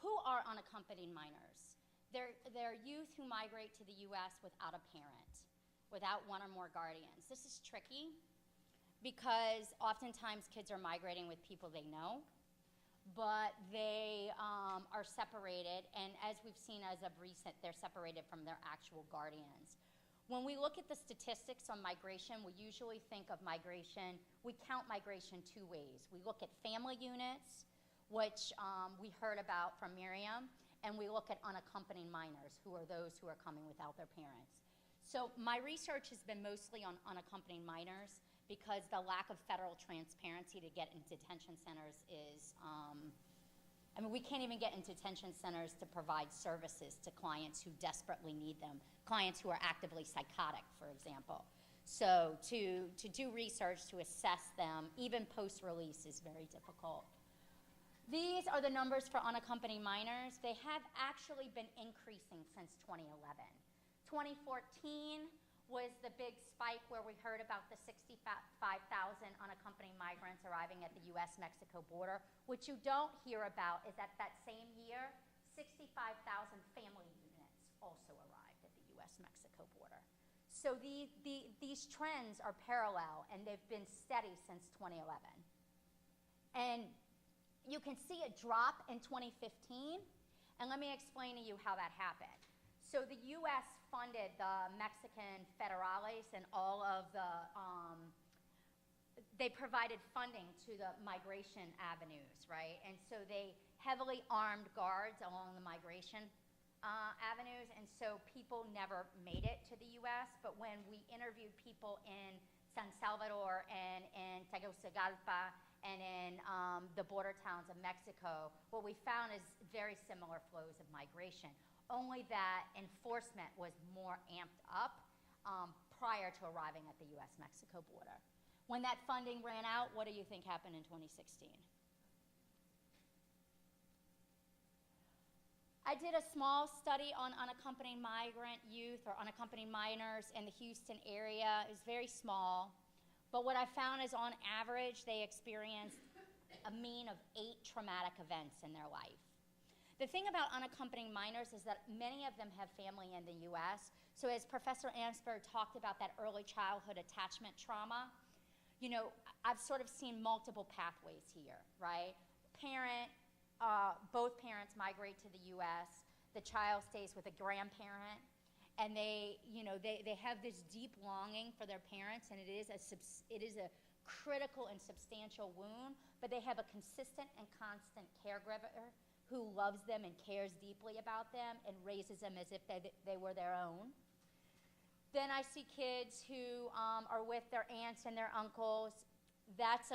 who are unaccompanied minors? They're youth who migrate to the U.S. without a parent, without one or more guardians. This is tricky because oftentimes kids are migrating with people they know, but they are separated, and as we've seen as of recent, they're separated from their actual guardians. When we look at the statistics on migration, we usually think of migration, we count migration two ways. We look at family units, which we heard about from Miriam, and we look at unaccompanied minors, who are those who are coming without their parents. So my research has been mostly on unaccompanied minors because the lack of federal transparency to get into detention centers is, I mean, we can't even get into detention centers to provide services to clients who desperately need them, clients who are actively psychotic, for example. So to do research to assess them, even post-release, is very difficult. These are the numbers for unaccompanied minors. They have actually been increasing since 2011. 2014 was the big spike where we heard about the 65,000 unaccompanied migrants arriving at the U.S.-Mexico border. What you don't hear about is that same year, 65,000 family units also arrived at the U.S.-Mexico border. So these trends are parallel, and they've been steady since 2011. And you can see a drop in 2015, and let me explain to you how that happened. So the U.S. funded the Mexican federales and all of the, they provided funding to the migration avenues, right? And so they heavily armed guards along the migration avenues, and so people never made it to the U.S., but when we interviewed people in San Salvador and in Tegucigalpa and in the border towns of Mexico, what we found is very similar flows of migration, only that enforcement was more amped up prior to arriving at the U.S.-Mexico border. When that funding ran out, what do you think happened in 2016? I did a small study on unaccompanied migrant youth or unaccompanied minors in the Houston area. It was very small. But what I found is, on average, they experienced a mean of 8 traumatic events in their life. The thing about unaccompanied minors is that many of them have family in the U.S. So as Professor Amtsberg talked about that early childhood attachment trauma, you know, I've sort of seen multiple pathways here, right? Both parents migrate to the U.S. The child stays with a grandparent. And they have this deep longing for their parents, and it is a critical and substantial wound, but they have a consistent and constant caregiver who loves them and cares deeply about them and raises them as if they were their own. Then I see kids who are with their aunts and their uncles. That's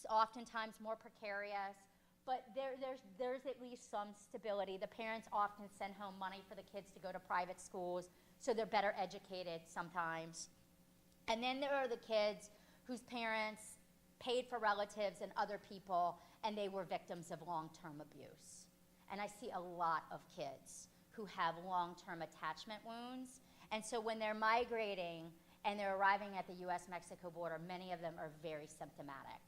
oftentimes more precarious, but there's at least some stability. The parents often send home money for the kids to go to private schools, so they're better educated sometimes. And then there are the kids whose parents paid for relatives and other people, and they were victims of long-term abuse. And I see a lot of kids who have long-term attachment wounds. And so when they're migrating and they're arriving at the U.S.-Mexico border, many of them are very symptomatic.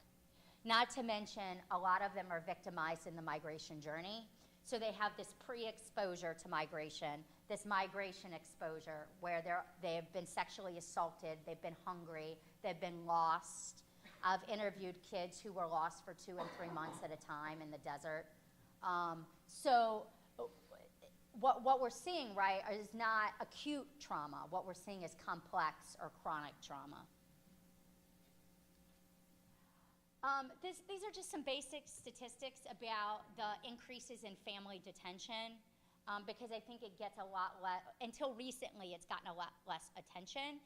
Not to mention, a lot of them are victimized in the migration journey. So they have this pre-exposure to migration, this migration exposure, where they have been sexually assaulted, they've been hungry, they've been lost. I've interviewed kids who were lost for 2 and 3 months at a time in the desert. So what we're seeing, right, is not acute trauma. What we're seeing is complex or chronic trauma. These are just some basic statistics about the increases in family detention, because I think it gets a lot less, until recently it's gotten a lot less attention.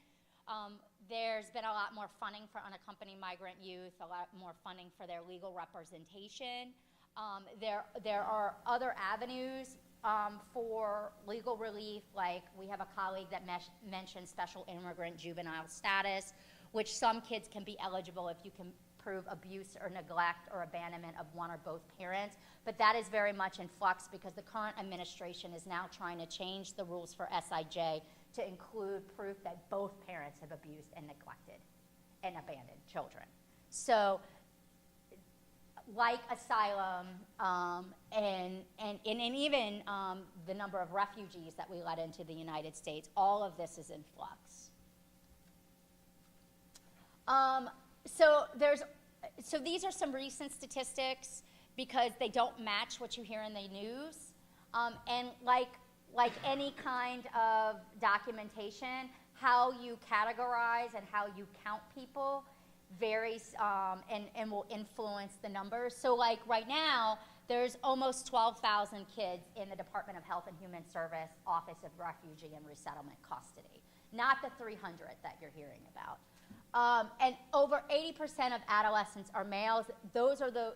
There's been a lot more funding for unaccompanied migrant youth, a lot more funding for their legal representation. There are other avenues for legal relief, like we have a colleague that mentioned special immigrant juvenile status, which some kids can be eligible if you can prove abuse or neglect or abandonment of one or both parents, but that is very much in flux because the current administration is now trying to change the rules for SIJ to include proof that both parents have abused and neglected and abandoned children. So, like asylum and even the number of refugees that we let into the United States, all of this is in flux. So these are some recent statistics because they don't match what you hear in the news. And like any kind of documentation, how you categorize and how you count people varies and will influence the numbers. So like right now, there's almost 12,000 kids in the Department of Health and Human Service Office of Refugee and Resettlement custody, not the 300 that you're hearing about. And over 80% of adolescents are males. Those are the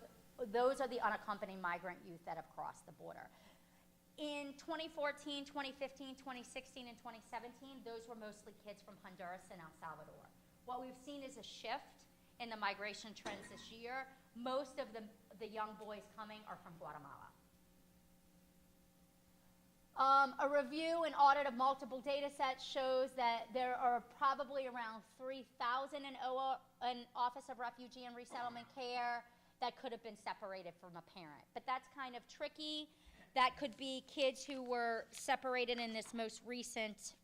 unaccompanied migrant youth that have crossed the border. In 2014, 2015, 2016, and 2017, those were mostly kids from Honduras and El Salvador. What we've seen is a shift in the migration trends this year. Most of the young boys coming are from Guatemala. A review and audit of multiple data sets shows that there are probably around 3,000 in Office of Refugee and Resettlement Care that could have been separated from a parent. But that's kind of tricky. That could be kids who were separated in this most recent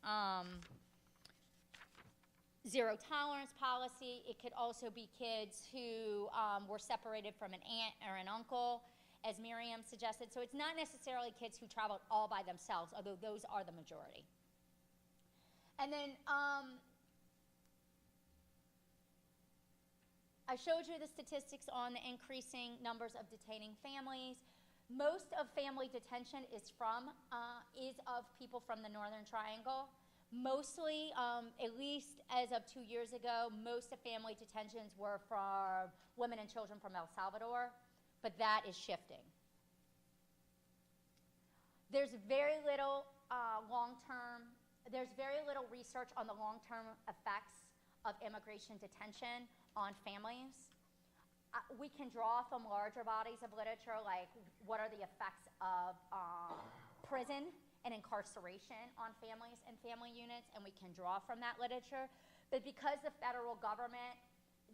zero tolerance policy. It could also be kids who were separated from an aunt or an uncle, as Miriam suggested. So it's not necessarily kids who traveled all by themselves, although those are the majority. And then I showed you the statistics on the increasing numbers of detaining families. Most of family detention is of people from the Northern Triangle. Mostly, at least as of 2 years ago, most of family detentions were for women and children from El Salvador, but that is shifting. There's very little research on the long-term effects of immigration detention on families. We can draw from larger bodies of literature, like what are the effects of prison and incarceration on families and family units, and we can draw from that literature. But because the federal government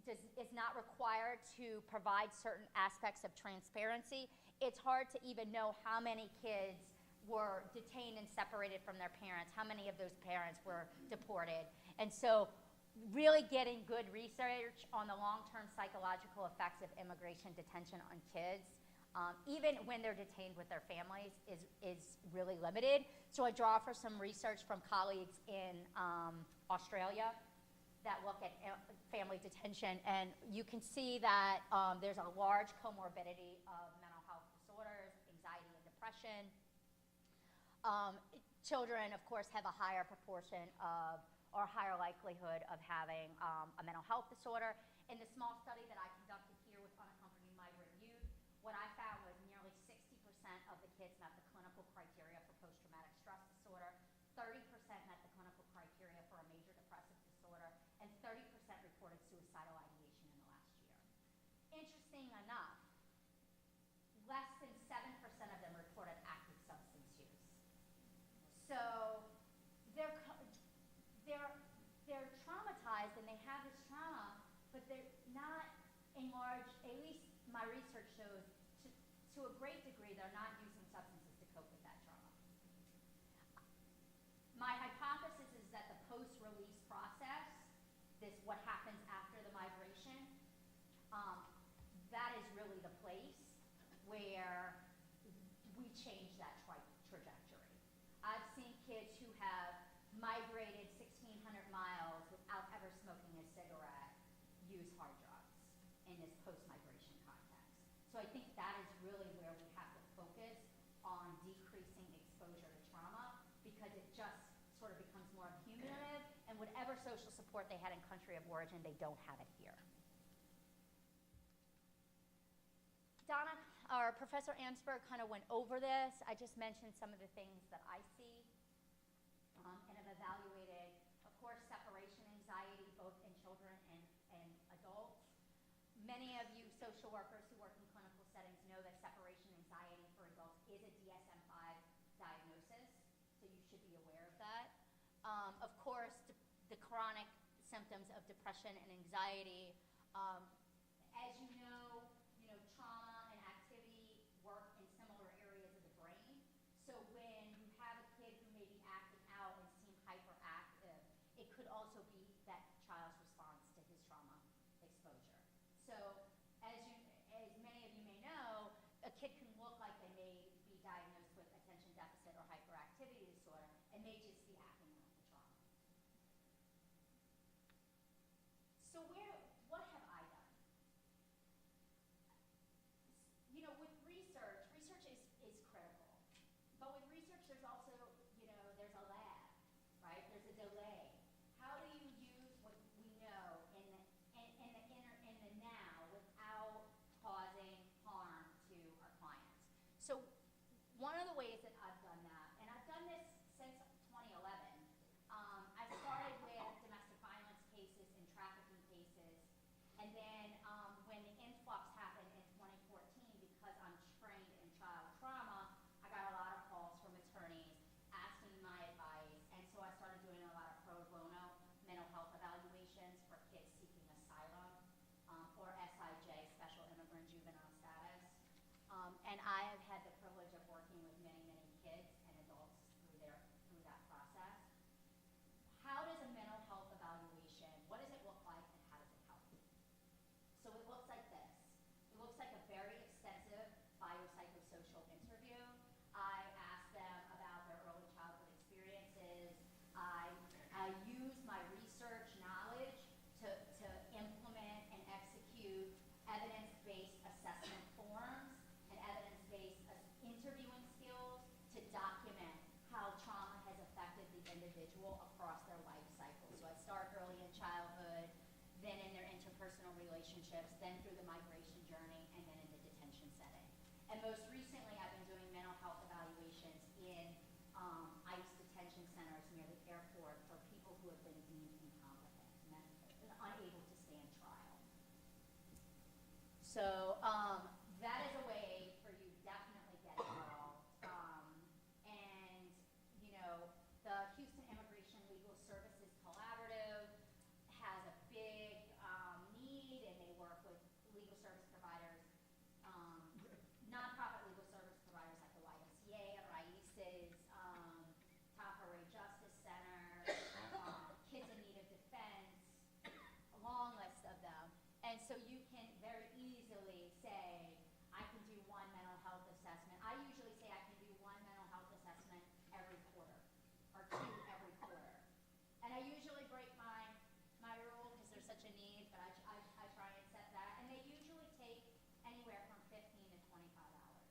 is not required to provide certain aspects of transparency, it's hard to even know how many kids were detained and separated from their parents, how many of those parents were deported. And so really getting good research on the long-term psychological effects of immigration detention on kids, even when they're detained with their families, is really limited. So I draw for some research from colleagues in Australia that look at family detention, and you can see that there's a large comorbidity of mental health disorders, anxiety and depression. Children, of course, have a higher proportion of or higher likelihood of having a mental health disorder. In the small study that I conducted here with unaccompanied migrant youth, what I found was nearly 60% of the kids met the clinical criteria for post-traumatic stress disorder, 30% met the clinical criteria for a major depressive disorder, and 30% reported suicidal ideation in the last year. Interesting enough, less than 7% of them reported active substance use. So they're traumatized and they have this trauma, but they're not in large, at least my research shows, to a great degree, they're not using substances to cope with that trauma. My hypothesis is that the post-release process, what happens after the migration, that is really the place where we change that trajectory. I've seen kids who have migrated 1,600 miles without ever smoking a cigarette use hard drugs in this post-migration context. So I think that is really where we have to focus on decreasing exposure to trauma, because it just sort of becomes more cumulative, and and whatever social support they had in country of origin, they don't have it here. Donna, or Professor Amtsberg kind of went over this. I just mentioned some of the things that I see and have evaluated. Of course, separation anxiety, both in children and adults. Many of you social workers who work in clinical settings know that separation anxiety for adults is a DSM-5 diagnosis, so you should be aware of that. Of course, the chronic symptoms of depression and anxiety. As you know, trauma and activity work in similar areas of the brain. So when you have a kid who may be acting out and seem hyperactive, it could also be that child's response to his trauma exposure. So as many of you may know, a kid can look like they may be diagnosed with attention deficit or hyperactivity disorder and may just be acting out the trauma. So what have I done? With research is critical. But with research, there's also, there's a lag, right? There's a delay. How do you use what we know in the now without causing harm to our clients? So one of the ways that I've done that, and I've done this since 2011, I started with domestic violence cases and trafficking cases, and then when the influx happened in 2014, because I'm trained in child trauma, I got a lot of calls from attorneys asking my advice, and so I started doing a lot of pro bono mental health evaluations for kids seeking asylum or SIJ, Special Immigrant Juvenile Status. And I have had the privilege of working with many, many kids and adults through that process. How does a mental health evaluation, what does it look like and how does it help? So it looks like this. It looks like a very extensive biopsychosocial interview. I ask them about their early childhood experiences. I use my research knowledge to implement and execute evidence-based assessment forms and evidence-based interviewing skills to document how trauma has affected the individual across their life cycle. So I start early in childhood, then in their interpersonal relationships, then through the migration journey, and then in the detention setting. And most recently, I've been doing mental health evaluations in ICE detention centers near the airport for people who have been deemed incompetent and unable to stand trial. So that is a way for you to definitely get involved. And, the Houston Immigration Legal Services Collaborative has a big need, and they work with legal service providers, nonprofit legal service providers like the YMCA, Raices, Tampere Justice Center, Kids in Need of Defense, a long list of them. And so you can very easily say, I can do one mental health assessment. I usually say I can do one mental health assessment every quarter, or two every quarter. And I usually break my rule because there's such a need, but I try and set that. And they usually take anywhere from 15 to 25 hours.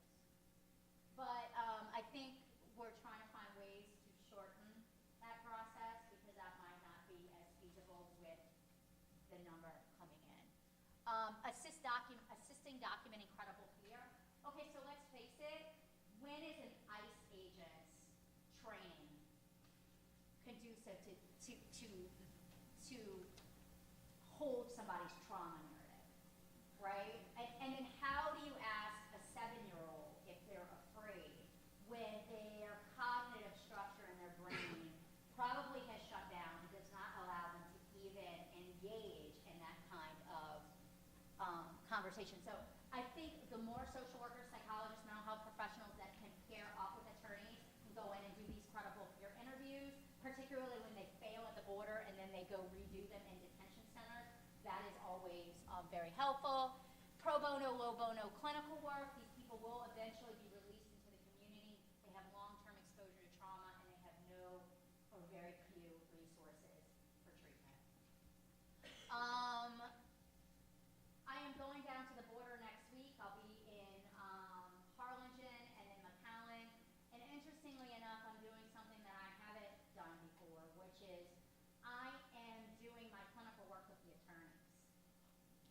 But I think we're trying to find ways to shorten that process because that might not be as feasible with the number coming in. Assisting documenting credible fear. Okay, so let's face it, when is an ICE agent's training conducive to hold somebody's trauma narrative, right? And then how do you ask a 7-year-old if they're afraid when their cognitive structure in their brain probably has shut down and does not allow them to even engage in that kind of conversation. So I think the more social workers, psychologists, mental health professionals that can pair up with attorneys and go in and do these credible fear interviews, particularly when they fail at the border and then they go redo them in detention centers, that is always very helpful. Pro bono, low bono clinical work. These people will eventually be released into the community. They have long-term exposure to trauma and they have no or very few resources for treatment. I am going down to the border next week. I'll be in Harlingen and then McAllen. And interestingly enough, I'm doing something that I haven't done before, which is I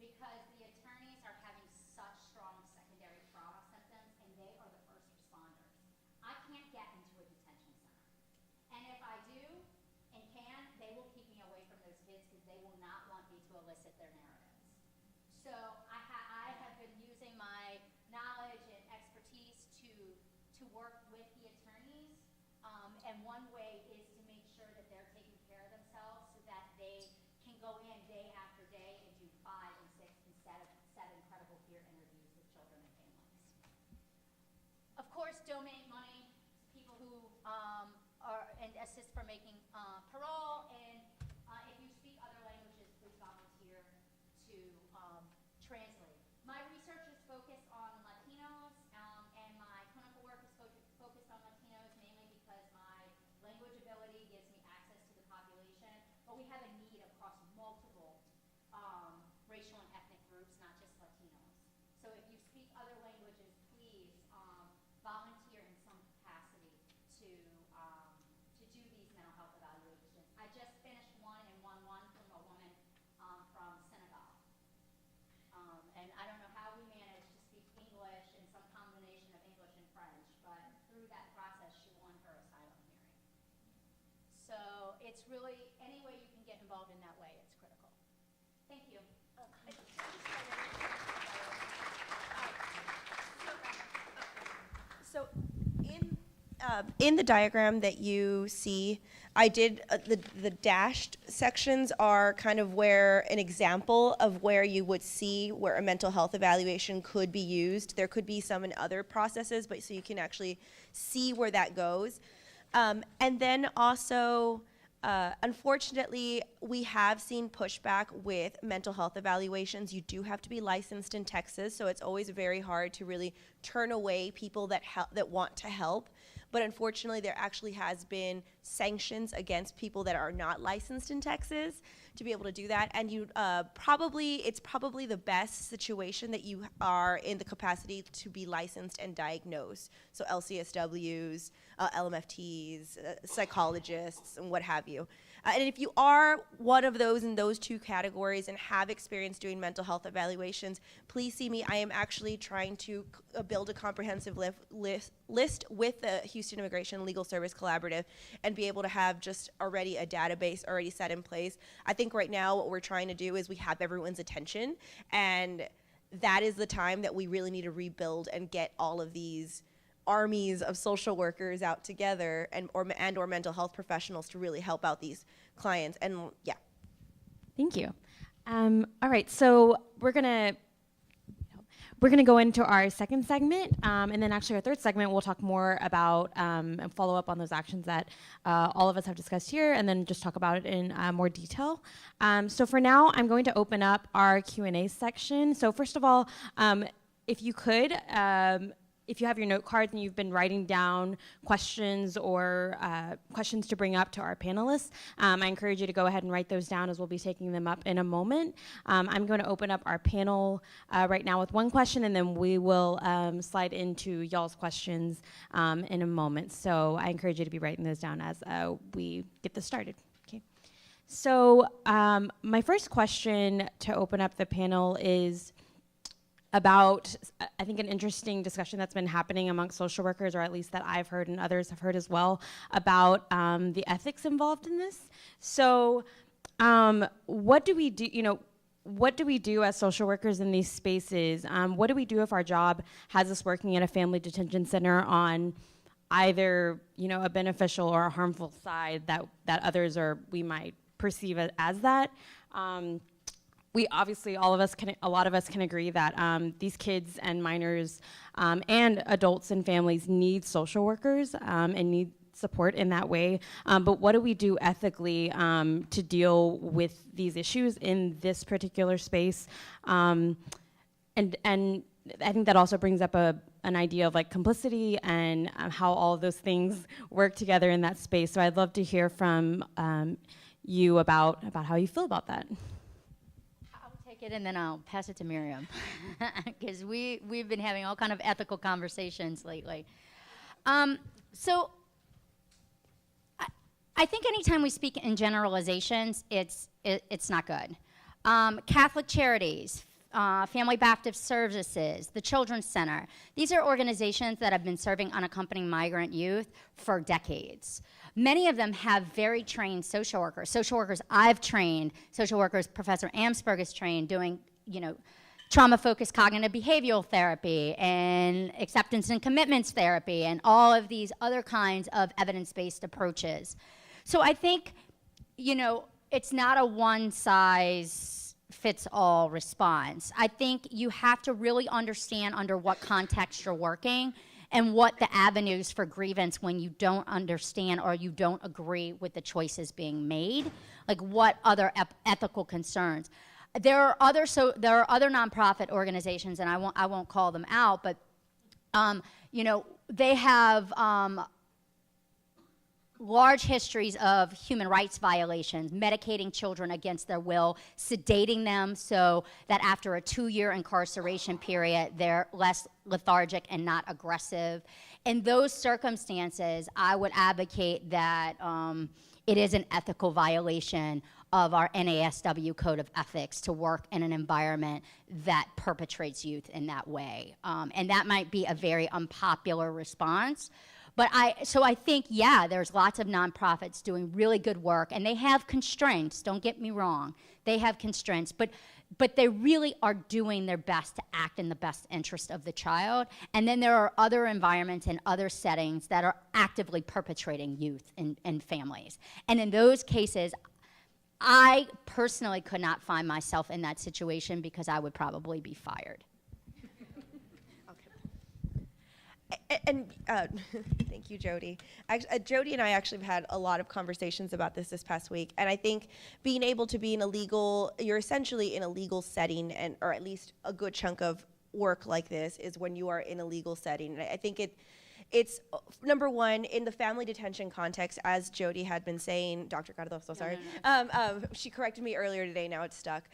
because the attorneys are having such strong secondary trauma symptoms, and they are the first responders. I can't get into a detention center. And if I do and can, they will keep me away from those kids because they will not want me to elicit their narratives. So I have been using my knowledge and expertise to work with the attorneys, and one way is to make sure that they're taking care of themselves so that they can go in day after day and do 5 and 6 and 7 credible fear interviews with children and families. Of course, donate money to people who and assist for making parole, and if you speak other languages, please volunteer to translate. My research is focused on Latinos, and my clinical work is focused on Latinos mainly because my language ability gives me access to the population, but we have a need across multiple racial and ethnic groups, not just Latinos. So if you speak other languages, please volunteer in some capacity to do these mental health evaluations. I just finished one in 1-1 from a woman from Senegal. And I don't know how we managed to speak English and some combination of English and French, but through that process, she won her asylum hearing. So it's really, any way you can get involved in that way, it's critical. Thank you. So in the diagram that you see, I did, the dashed sections are kind of where an example of where you would see where a mental health evaluation could be used. There could be some in other processes, but so you can actually see where that goes. And then also, unfortunately, we have seen pushback with mental health evaluations. You do have to be licensed in Texas, so it's always very hard to really turn away people that want to help. But unfortunately, there actually has been sanctions against people that are not licensed in Texas to be able to do that. And you it's probably the best situation that you are in the capacity to be licensed and diagnosed. So LCSWs, LMFTs, psychologists, and what have you. And if you are one of those in those two categories and have experience doing mental health evaluations, please see me. I am actually trying to build a comprehensive list with the Houston Immigration Legal Service Collaborative and be able to have just already a database already set in place. I think right now what we're trying to do is we have everyone's attention, and that is the time that we really need to rebuild and get all of these armies of social workers out together and or mental health professionals to really help out these clients. And yeah. Thank you. All right, so we're gonna go into our second segment, and then actually our third segment we'll talk more about and follow up on those actions that all of us have discussed here, and then just talk about it in more detail. So for now, I'm going to open up our Q&A section. So first of all, if you could, if you have your note cards and you've been writing down questions or questions to bring up to our panelists, I encourage you to go ahead and write those down as we'll be taking them up in a moment. I'm going to open up our panel right now with one question, and then we will slide into y'all's questions in a moment. So I encourage you to be writing those down as we get this started. Okay. So my first question to open up the panel is about, I think, an interesting discussion that's been happening amongst social workers, or at least that I've heard and others have heard as well, about the ethics involved in this. So what do we do, what do we do as social workers in these spaces? What do we do if our job has us working in a family detention center on either, a beneficial or a harmful side that others we might perceive as that? We obviously, a lot of us can agree that these kids and minors and adults and families need social workers and need support in that way. But what do we do ethically to deal with these issues in this particular space? And I think that also brings up an idea of complicity and how all of those things work together in that space. So I'd love to hear from you about how you feel about that. It and then I'll pass it to Miriam, because we've been having all kind of ethical conversations lately. So I think anytime we speak in generalizations, it's not good. Catholic Charities, Family Baptist Services, the Children's Center. These are organizations that have been serving unaccompanied migrant youth for decades. Many of them have very trained social workers. Social workers I've trained, social workers Professor Amtsberg is trained doing, trauma-focused cognitive behavioral therapy and acceptance and commitments therapy and all of these other kinds of evidence-based approaches. So I think, it's not a one-size-fits-all response. I think you have to really understand under what context you're working and what the avenues for grievance when you don't understand or you don't agree with the choices being made, like what other ethical concerns. There are other nonprofit organizations, and I won't call them out, but they have large histories of human rights violations, medicating children against their will, sedating them so that after a 2-year incarceration period, they're less lethargic and not aggressive. In those circumstances, I would advocate that it is an ethical violation of our NASW Code of Ethics to work in an environment that perpetrates youth in that way. And that might be a very unpopular response. But I think, there's lots of nonprofits doing really good work, and they have constraints, don't get me wrong. They have constraints, but they really are doing their best to act in the best interest of the child. And then there are other environments and other settings that are actively perpetrating youth and families. And in those cases, I personally could not find myself in that situation because I would probably be fired. And thank you, Jodi. Jodi and I actually have had a lot of conversations about this past week, and I think being able to be you're essentially in a legal setting, or at least a good chunk of work like this is when you are in a legal setting. And I think it's number one, in the family detention context, as Jodi had been saying, Dr. Cardoso, sorry. No. She corrected me earlier today, now it's stuck.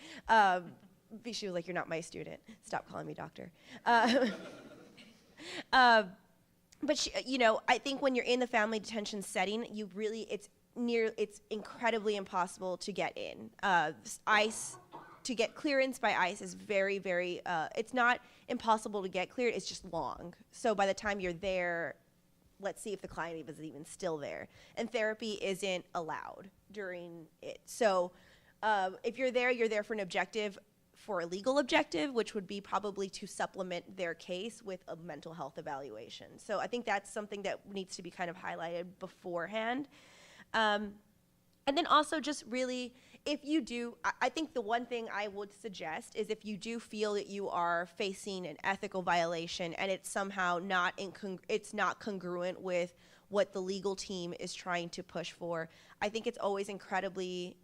She was like, you're not my student. Stop calling me doctor. But I think when you're in the family detention setting, it's incredibly impossible to get in. ICE, to get clearance by ICE is very, very, it's not impossible to get cleared, it's just long. So by the time you're there, let's see if the client is even still there. And therapy isn't allowed during it. So if you're there for an objective, for a legal objective, which would be probably to supplement their case with a mental health evaluation. So I think that's something that needs to be kind of highlighted beforehand. And then also just really, if you do, I think the one thing I would suggest is if you do feel that you are facing an ethical violation and it's somehow not congruent with what the legal team is trying to push for, I think it's always incredibly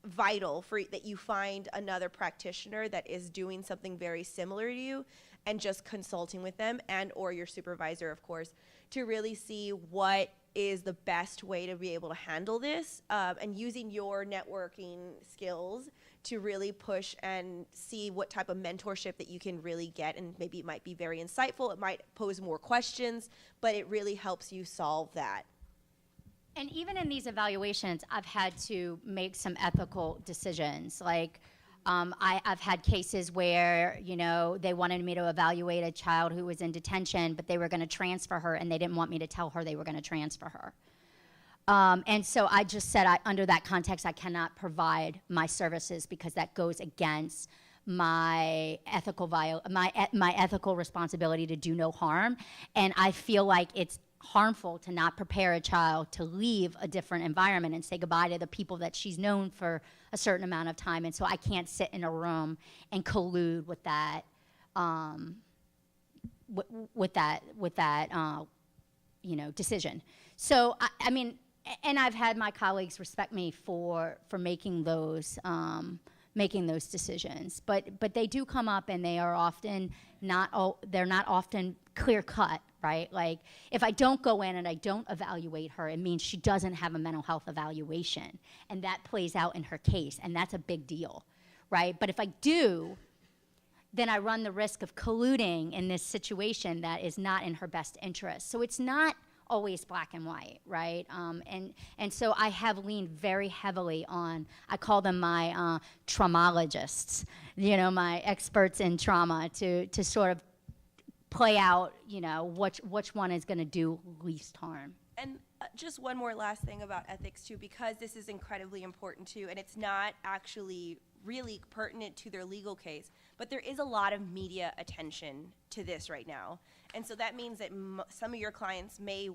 vital that you find another practitioner that is doing something very similar to you and just consulting with them, and or your supervisor, of course, to really see what is the best way to be able to handle this, and using your networking skills to really push and see what type of mentorship that you can really get. And maybe it might be very insightful, it might pose more questions, but it really helps you solve that. And even in these evaluations, I've had to make some ethical decisions. Like, I've had cases where, they wanted me to evaluate a child who was in detention, but they were going to transfer her, and they didn't want me to tell her they were going to transfer her. And so I just said, under that context, I cannot provide my services because that goes against my ethical responsibility to do no harm. And I feel like it's harmful to not prepare a child to leave a different environment and say goodbye to the people that she's known for a certain amount of time. And so I can't sit in a room and collude with that, decision. So I mean, and I've had my colleagues respect me for making those decisions, but they do come up, and they are often they're not often clear cut, right? Like, if I don't go in and I don't evaluate her, it means she doesn't have a mental health evaluation, and that plays out in her case, and that's a big deal, right? But if I do, then I run the risk of colluding in this situation that is not in her best interest. So it's not always black and white, right? And so I have leaned very heavily on, I call them my traumologists, you know, my experts in trauma, to sort of play out, you know, which one is going to do least harm. And just one more last thing about ethics too, because this is incredibly important too, and it's not actually really pertinent to their legal case, but there is a lot of media attention to this right now. And so that means that some of your clients may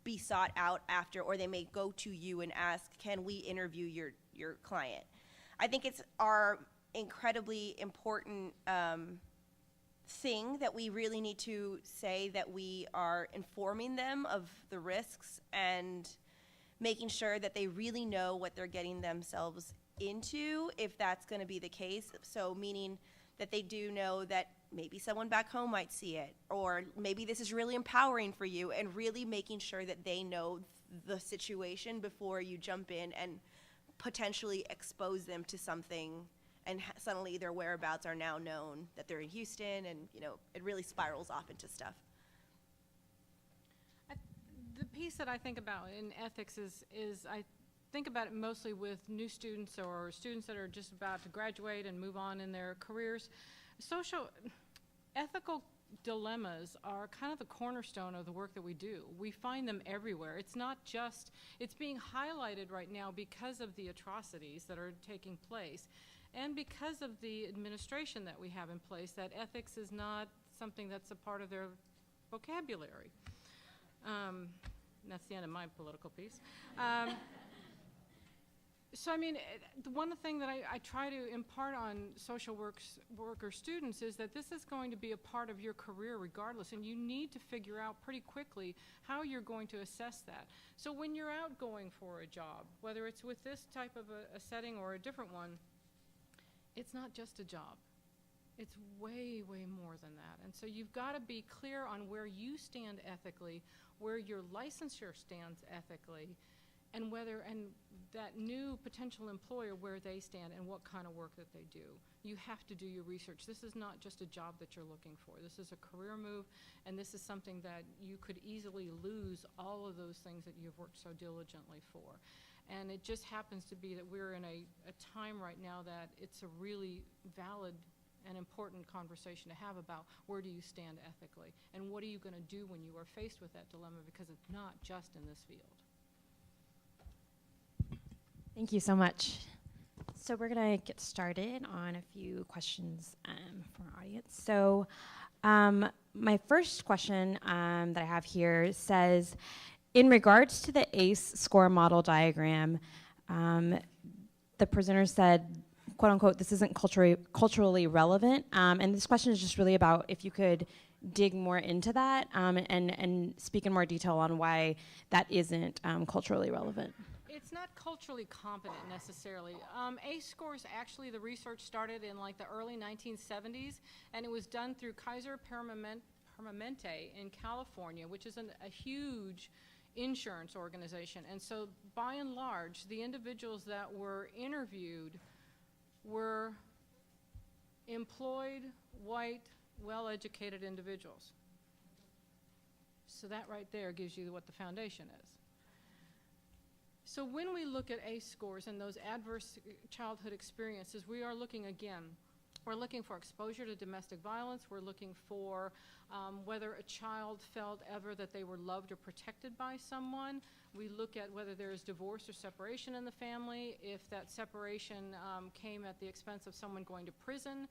be sought out after, or they may go to you and ask, can we interview your client? I think it's our incredibly important thing that we really need to say, that we are informing them of the risks and making sure that they really know what they're getting themselves into, if that's going to be the case. So meaning that they do know that maybe someone back home might see it, or maybe this is really empowering for you, and really making sure that they know the situation before you jump in and potentially expose them to something, and suddenly their whereabouts are now known, that they're in Houston, and you know, it really spirals off into stuff. The piece that I think about in ethics is I think about it mostly with new students or students that are just about to graduate and move on in their careers. Ethical dilemmas are kind of the cornerstone of the work that we do. We find them everywhere. It's not just, it's being highlighted right now because of the atrocities that are taking place, and because of the administration that we have in place, that ethics is not something that's a part of their vocabulary. That's the end of my political piece. So I mean, one thing that I try to impart on social worker students is that this is going to be a part of your career regardless, and you need to figure out pretty quickly how you're going to assess that. So when you're out going for a job, whether it's with this type of a setting or a different one, it's not just a job. It's way, way more than that. And so you've got to be clear on where you stand ethically, where your licensure stands ethically, and that new potential employer, where they stand and what kind of work that they do. You have to do your research. This is not just a job that you're looking for. This is a career move, and this is something that you could easily lose all of those things that you've worked so diligently for. And it just happens to be that we're in a time right now that it's a really valid and important conversation to have about where do you stand ethically, and what are you going to do when you are faced with that dilemma, because it's not just in this field. Thank you so much. So we're going to get started on a few questions from our audience. So my first question that I have here says, in regards to the ACE score model diagram, the presenter said, quote unquote, this isn't culturally relevant. And this question is just really about if you could dig more into that and speak in more detail on why that isn't culturally relevant. It's not culturally competent necessarily. ACE scores, actually, the research started in like the early 1970s, and it was done through Kaiser Permanente in California, which is a huge insurance organization. And so by and large, the individuals that were interviewed were employed, white, well-educated individuals. So that right there gives you what the foundation is. So when we look at ACE scores and those adverse childhood experiences, we are looking again, we're looking for exposure to domestic violence, we're looking for whether a child felt ever that they were loved or protected by someone. We look at whether there is divorce or separation in the family, if that separation came at the expense of someone going to prison,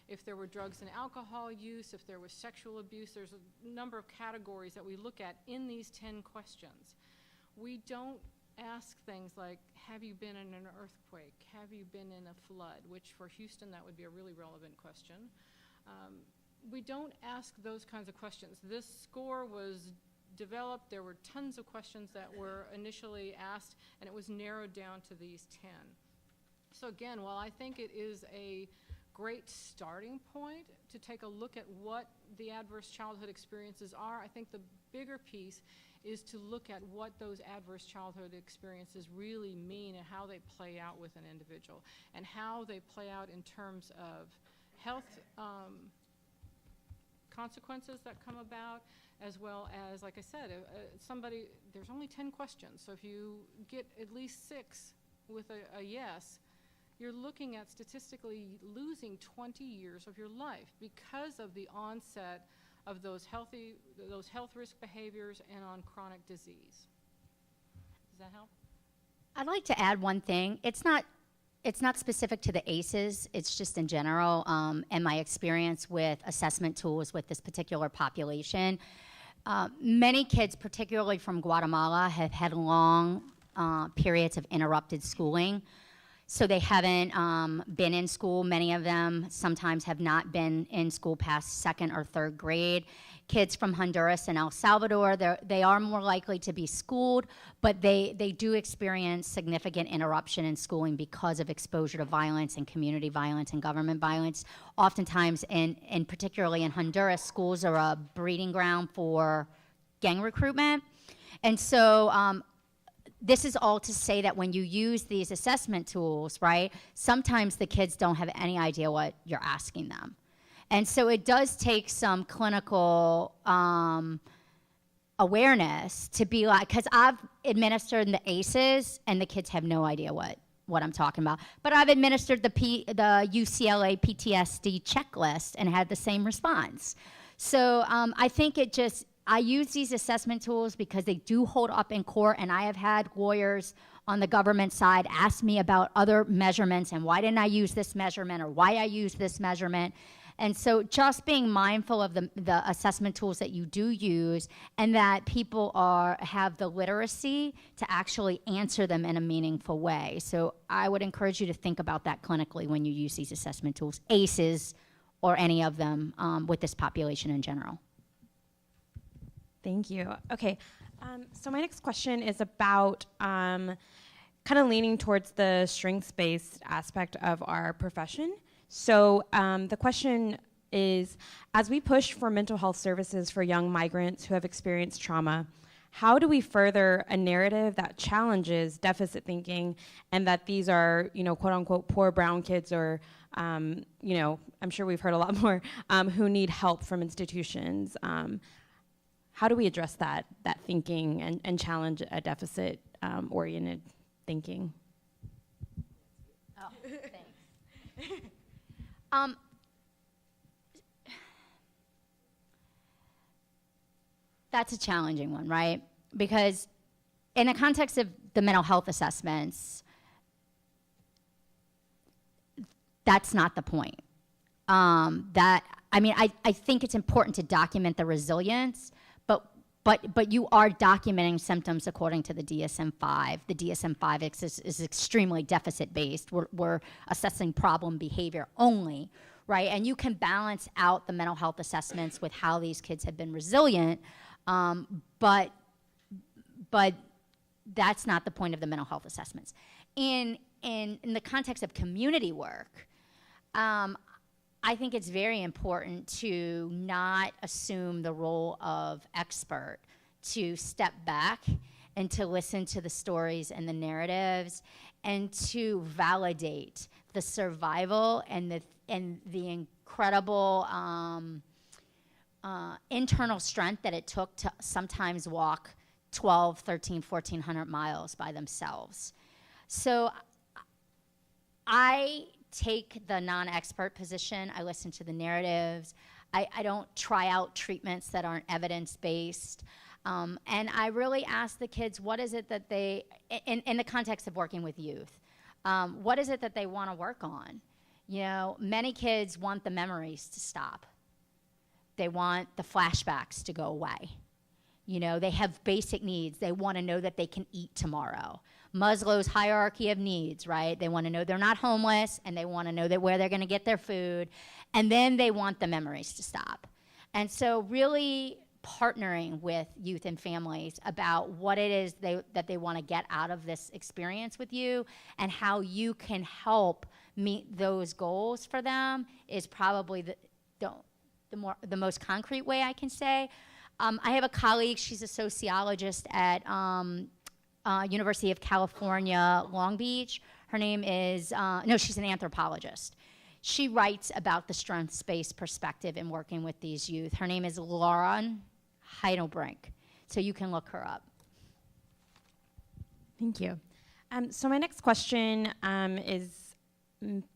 if there were drugs and alcohol use, if there was sexual abuse. There's a number of categories that we look at in these 10 questions. We don't ask things like, have you been in an earthquake? Have you been in a flood? Which for Houston, that would be a really relevant question. We don't ask those kinds of questions. This score was developed. There were tons of questions that were initially asked, and it was narrowed down to these 10. So again, while I think it is a great starting point to take a look at what the adverse childhood experiences are, I think the bigger piece is to look at what those adverse childhood experiences really mean and how they play out with an individual, and how they play out in terms of health consequences that come about, as well as, like I said, there's only 10 questions, so if you get at least 6 with a yes, you're looking at statistically losing 20 years of your life because of the onset of those health risk behaviors and on chronic disease. Does that help? I'd like to add one thing. It's not specific to the ACEs. It's just in general, and my experience with assessment tools with this particular population. Many kids, particularly from Guatemala, have had long periods of interrupted schooling. So they haven't been in school. Many of them sometimes have not been in school past 2nd or 3rd grade. Kids from Honduras and El Salvador, they are more likely to be schooled, but they do experience significant interruption in schooling because of exposure to violence and community violence and government violence. Oftentimes, and particularly in Honduras, schools are a breeding ground for gang recruitment. And so this is all to say that when you use these assessment tools, right, sometimes the kids don't have any idea what you're asking them. And so it does take some clinical awareness to be like, because I've administered the ACEs and the kids have no idea what I'm talking about. But I've administered the UCLA PTSD checklist and had the same response. So I think I use these assessment tools because they do hold up in court, and I have had lawyers on the government side ask me about other measurements and why didn't I use this measurement or why I used this measurement. And so just being mindful of the assessment tools that you do use, and that people have the literacy to actually answer them in a meaningful way. So I would encourage you to think about that clinically when you use these assessment tools, ACEs or any of them with this population in general. Thank you. Okay, so my next question is about kind of leaning towards the strengths-based aspect of our profession. So the question is, as we push for mental health services for young migrants who have experienced trauma, how do we further a narrative that challenges deficit thinking and that these are, quote unquote, poor brown kids or, I'm sure we've heard a lot more, who need help from institutions? How do we address that thinking and challenge a deficit-oriented thinking? Oh, thanks. That's a challenging one, right? Because in the context of the mental health assessments, that's not the point. I think it's important to document the resilience, but you are documenting symptoms according to the DSM-5. The DSM-5 is extremely deficit-based. We're assessing problem behavior only, right? And you can balance out the mental health assessments with how these kids have been resilient, but that's not the point of the mental health assessments. In the context of community work, I think it's very important to not assume the role of expert, to step back and to listen to the stories and the narratives and to validate the survival and the incredible internal strength that it took to sometimes walk 12, 13, 1,400 miles by themselves. So I take the non-expert position. I listen to the narratives. I don't try out treatments that aren't evidence-based. And I really ask the kids, what is it that they, in the context of working with youth, what is it that they want to work on? Many kids want the memories to stop. They want the flashbacks to go away. They have basic needs. They want to know that they can eat tomorrow. Maslow's hierarchy of needs, right? They want to know they're not homeless, and they want to know where they're going to get their food, and then they want the memories to stop. And so really partnering with youth and families about what it is that they want to get out of this experience with you and how you can help meet those goals for them is probably the most concrete way I can say. I have a colleague, she's a sociologist at University of California, Long Beach. Her name is, she's an anthropologist. She writes about the strengths-based perspective in working with these youth. Her name is Lauren Heidelberg. So you can look her up. Thank you. So my next question is,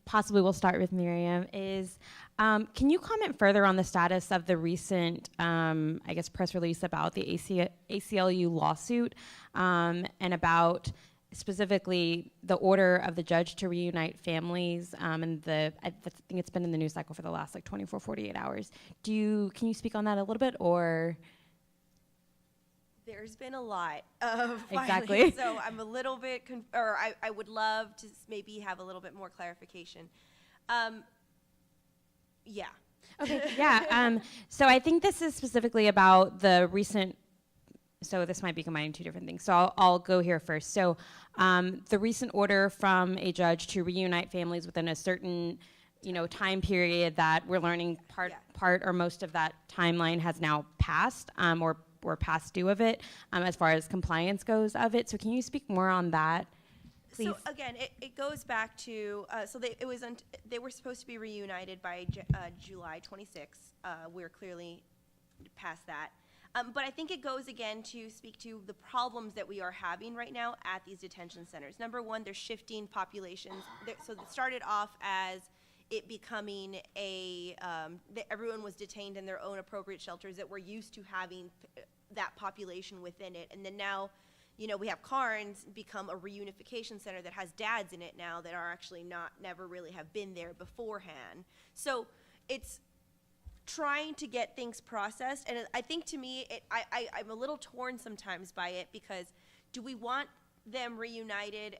possibly we'll start with Miriam, is can you comment further on the status of the recent, I guess, press release about the ACLU lawsuit and about specifically the order of the judge to reunite families, and I think it's been in the news cycle for the last like 24, 48 hours. Can you speak on that a little bit, or? There's been a lot of Exactly. filings, so I'm a little bit, I would love to maybe have a little bit more clarification. Yeah. Okay, yeah. So I think this is specifically about the recent, so this might be combining two different things. So I'll go here first. So the recent order from a judge to reunite families within a certain, time period that we're learning part or most of that timeline has now passed, or past due of it, as far as compliance goes of it. So can you speak more on that, please? So again, it goes back to, they were supposed to be reunited by July 26th. We're clearly past that. But I think it goes again to speak to the problems that we are having right now at these detention centers. Number one, they're shifting populations. So it started off as it becoming everyone was detained in their own appropriate shelters that were used to having that population within it. And then now, we have Carnes become a reunification center that has dads in it now that are actually never really have been there beforehand. So it's trying to get things processed. And I think to me, I'm a little torn sometimes by it, because do we want them reunited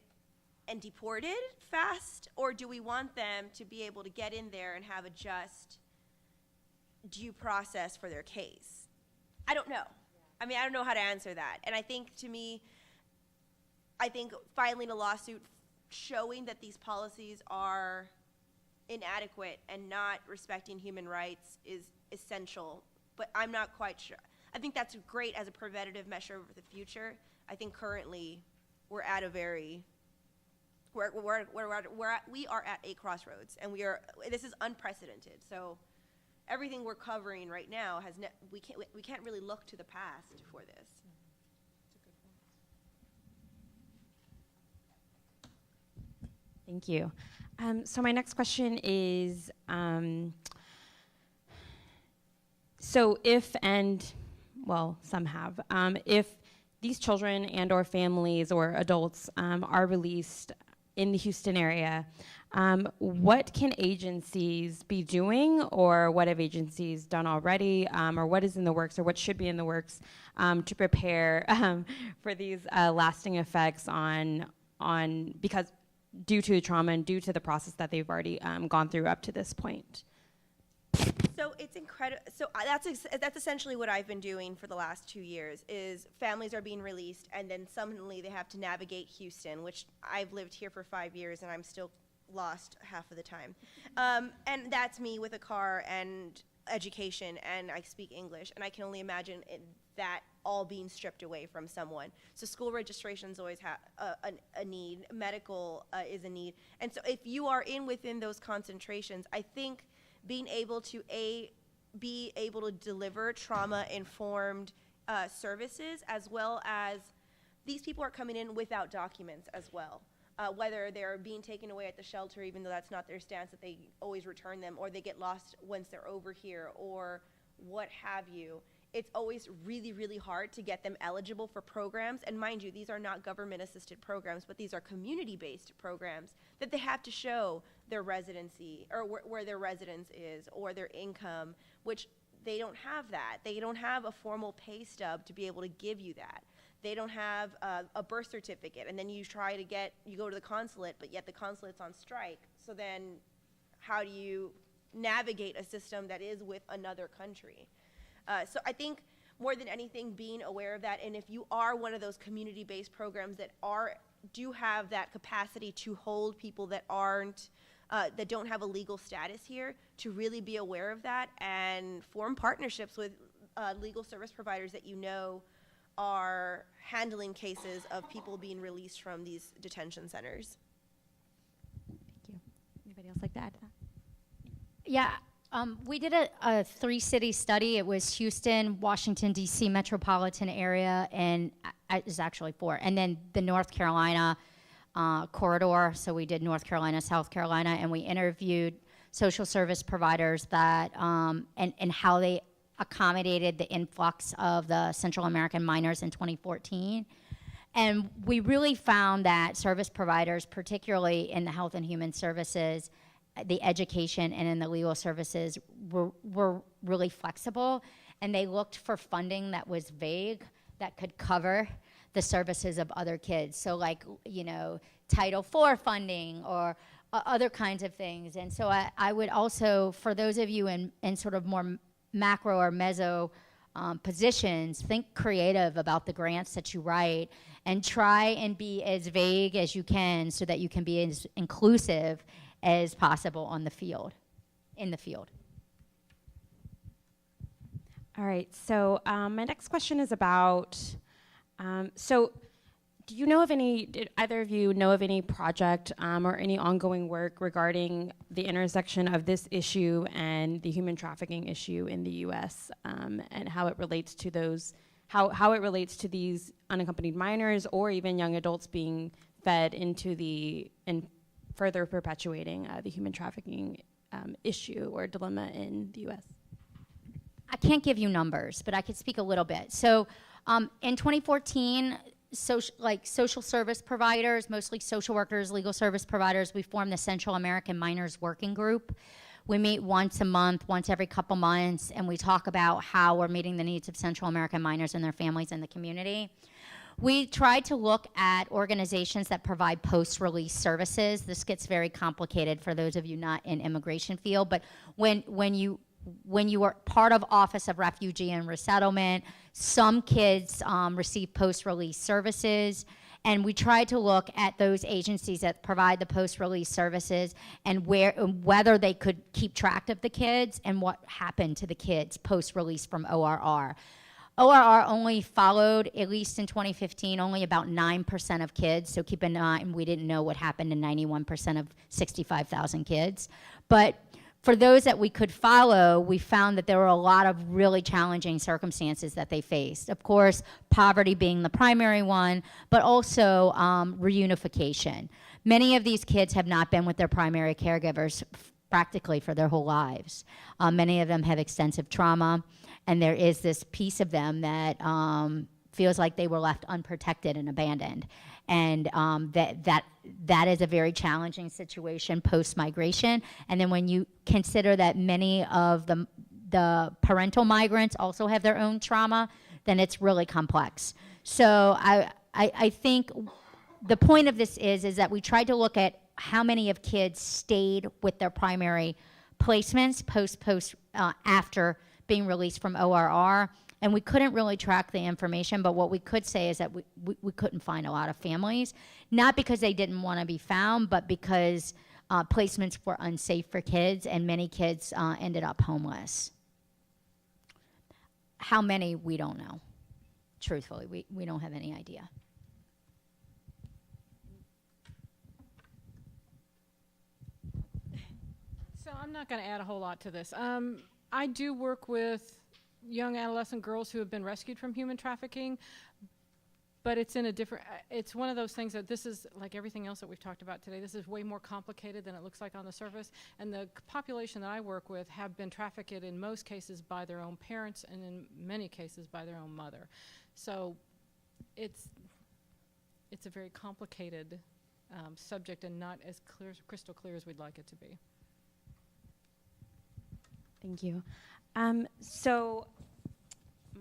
and deported fast, or do we want them to be able to get in there and have a just due process for their case? I don't know. I mean, I don't know how to answer that. And I think, to me, filing a lawsuit showing that these policies are inadequate and not respecting human rights is essential, but I'm not quite sure. I think that's great as a preventative measure for the future. I think currently we're at a very we are at a crossroads, and this is unprecedented. So everything we're covering right now we can't really look to the past for this. Thank you. So my next question is, so some have, if these children and or families or adults are released in the Houston area, what can agencies be doing, or what have agencies done already, or what is in the works, or what should be in the works to prepare for these lasting effects because due to the trauma and due to the process that they've already gone through up to this point? So it's incredible. So that's essentially what I've been doing for the last 2 years. Is families are being released, and then suddenly they have to navigate Houston, which I've lived here for 5 years, and I'm still lost half of the time. And that's me with a car and education, and I speak English, and I can only imagine that all being stripped away from someone. So school registrations always have a need. Medical is a need, and so if you are within those concentrations, I think being able to be able to deliver trauma-informed services, as well as these people are coming in without documents as well. Whether they're being taken away at the shelter, even though that's not their stance, that they always return them, or they get lost once they're over here, or what have you. It's always really, really hard to get them eligible for programs. And mind you, these are not government-assisted programs, but these are community-based programs that they have to show their residency, or where their residence is, or their income, which they don't have that. They don't have a formal pay stub to be able to give you that. They don't have a birth certificate, and then you go to the consulate, but yet the consulate's on strike. So then how do you navigate a system that is with another country? So I think more than anything, being aware of that, and if you are one of those community-based programs that do have that capacity to hold people that that don't have a legal status here, to really be aware of that and form partnerships with legal service providers that are handling cases of people being released from these detention centers. Thank you. Anybody else like to add to that? Yeah, We did a 3-city study. It was Houston, Washington, D.C. metropolitan area, and it was actually 4. And then the North Carolina corridor. So we did North Carolina, South Carolina, and we interviewed social service providers that and how they accommodated the influx of the Central American minors in 2014. And we really found that service providers, particularly in the health and human services, the education, and in the legal services, were really flexible, and they looked for funding that was vague, that could cover the services of other kids. So like, you know, Title IV funding or other kinds of things. And so I would also, for those of you in sort of more macro or meso positions, think creative about the grants that you write and try and be as vague as you can so that you can be as inclusive as possible on the field, in the field. All right, so my next question is about, so do you know of any, did either of you know of any project or any ongoing work regarding the intersection of this issue and the human trafficking issue in the US and how it relates to those, how it relates to these unaccompanied minors or even young adults being fed into the, and further perpetuating the human trafficking issue or dilemma in the US? I can't give you numbers, but I could speak a little bit. So in 2014, social service providers, mostly social workers, legal service providers, we formed the Central American Minors Working Group. We meet once a month, once every couple months, and we talk about how we're meeting the needs of Central American minors and their families in the community. We tried to look at organizations that provide post-release services. This gets very complicated for those of you not in immigration field, but when you are part of Office of Refugee and Resettlement, some kids receive post-release services, and we tried to look at those agencies that provide the post-release services and whether they could keep track of the kids and what happened to the kids post-release from ORR. ORR only followed, at least in 2015, only about 9% of kids, so keep in mind we didn't know what happened to 91% of 65,000 kids. But for those that we could follow, we found that there were a lot of really challenging circumstances that they faced. Of course, poverty being the primary one, but also reunification. Many of these kids have not been with their primary caregivers practically for their whole lives. Many of them have extensive trauma, and there is this piece of them that feels like they were left unprotected and abandoned. And that is a very challenging situation post-migration. And then when you consider that many of the parental migrants also have their own trauma, then it's really complex. So I think the point of this is that we tried to look at how many of kids stayed with their primary placements after being released from ORR. And we couldn't really track the information, but what we could say is that we couldn't find a lot of families, not because they didn't want to be found, but because placements were unsafe for kids, and many kids ended up homeless. How many, we don't know. Truthfully, we don't have any idea. So I'm not going to add a whole lot to this. I do work with young adolescent girls who have been rescued from human trafficking, but it's in a different, it's one of those things that this is like everything else that we've talked about today. This is way more complicated than it looks like on the surface, and the population that I work with have been trafficked in most cases by their own parents and in many cases by their own mother. So it's a very complicated subject and not as crystal clear as we'd like it to be. Thank you. So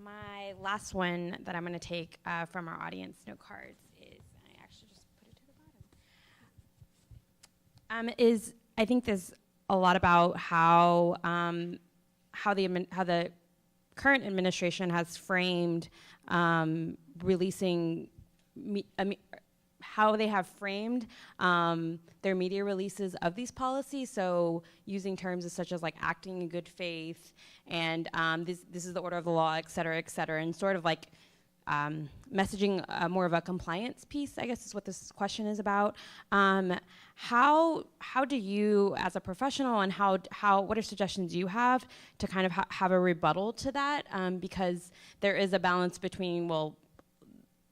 my last one that I'm going to take from our audience note cards is, I actually just put it to the bottom, is I think there's a lot about how the current administration has framed releasing how they have framed their media releases of these policies. So using terms such as like acting in good faith and this is the order of the law, et cetera, and sort of like messaging more of a compliance piece, I guess is what this question is about. How do you, as a professional, and what are suggestions you have to kind of have a rebuttal to that? Because there is a balance between, well,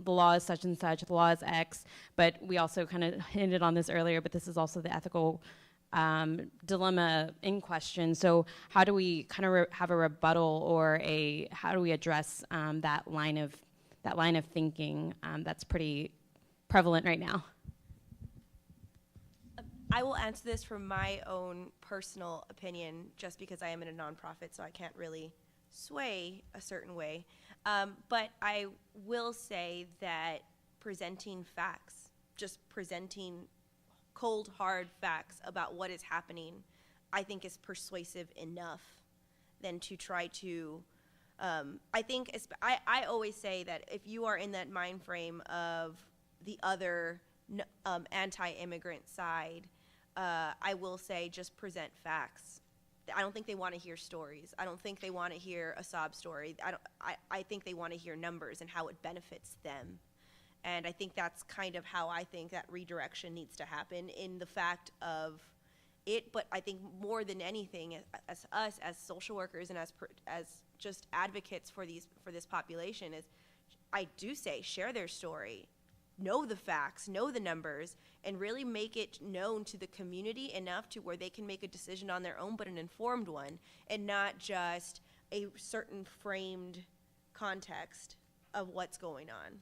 the law is such and such, the law is X, but we also kind of hinted on this earlier, but this is also the ethical dilemma in question. So how do we kind of have a rebuttal, or how do we address that line of thinking that's pretty prevalent right now? I will answer this from my own personal opinion, just because I am in a nonprofit, so I can't really sway a certain way. But I will say that presenting facts, just presenting cold, hard facts about what is happening, I think is persuasive enough than to try to, I always say that if you are in that mind frame of the other anti-immigrant side, I will say just present facts. I don't think they want to hear stories. I don't think they want to hear a sob story. I think they want to hear numbers and how it benefits them. And I think that's kind of how I think that redirection needs to happen, in the fact of it. But I think more than anything, as us, as social workers and as just advocates for this population, is I do say share their story, know the facts, know the numbers, and really make it known to the community enough to where they can make a decision on their own, but an informed one, and not just a certain framed context of what's going on.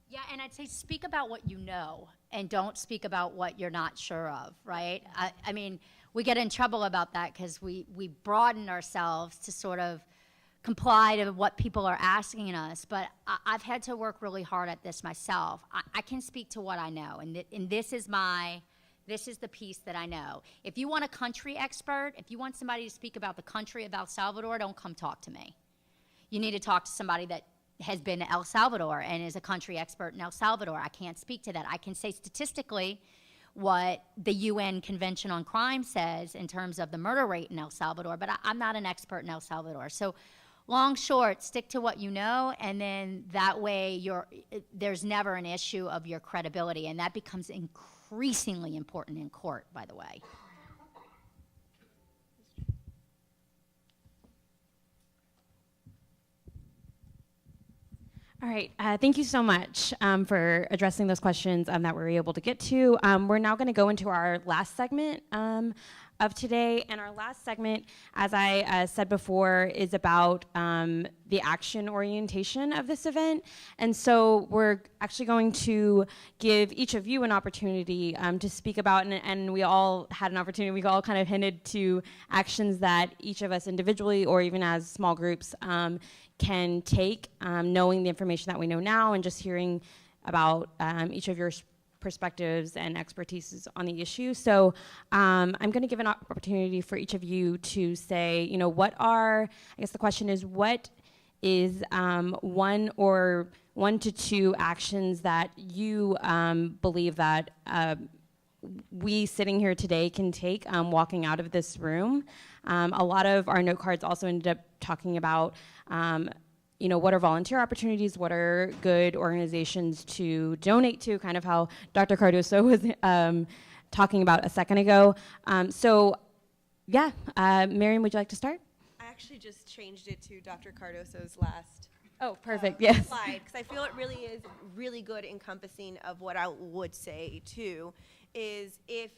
Yeah, and I'd say speak about what you know, and don't speak about what you're not sure of, right? I mean, we get in trouble about that because we broaden ourselves to sort of comply to what people are asking us, but I've had to work really hard at this myself. I can speak to what I know, and this is the piece that I know. If you want a country expert, if you want somebody to speak about the country of El Salvador, don't come talk to me. You need to talk to somebody that has been to El Salvador and is a country expert in El Salvador. I can't speak to that. I can say statistically what the UN Convention on Crime says in terms of the murder rate in El Salvador, but I'm not an expert in El Salvador. So long, short, stick to what you know, and then that way there's never an issue of your credibility, and that becomes increasingly important in court, by the way. All right, thank you so much for addressing those questions that we were able to get to. We're now going to go into our last segment of today, and our last segment, as I said before, is about the action orientation of this event. And so we're actually going to give each of you an opportunity to speak about, and we all had an opportunity, we all kind of hinted to actions that each of us individually or even as small groups can take, knowing the information that we know now and just hearing about each of your perspectives and expertise on the issue. So I'm going to give an opportunity for each of you to say, you know, I guess the question is, what is one to two actions that you believe that we sitting here today can take walking out of this room? A lot of our note cards also ended up talking about you know, what are volunteer opportunities, what are good organizations to donate to, kind of how Dr. Cardoso was talking about a second ago. So yeah, Miriam, would you like to start? I actually just changed it to Dr. Cardoso's last Oh, perfect, yes. slide, because I feel it really is really good encompassing of what I would say too, is if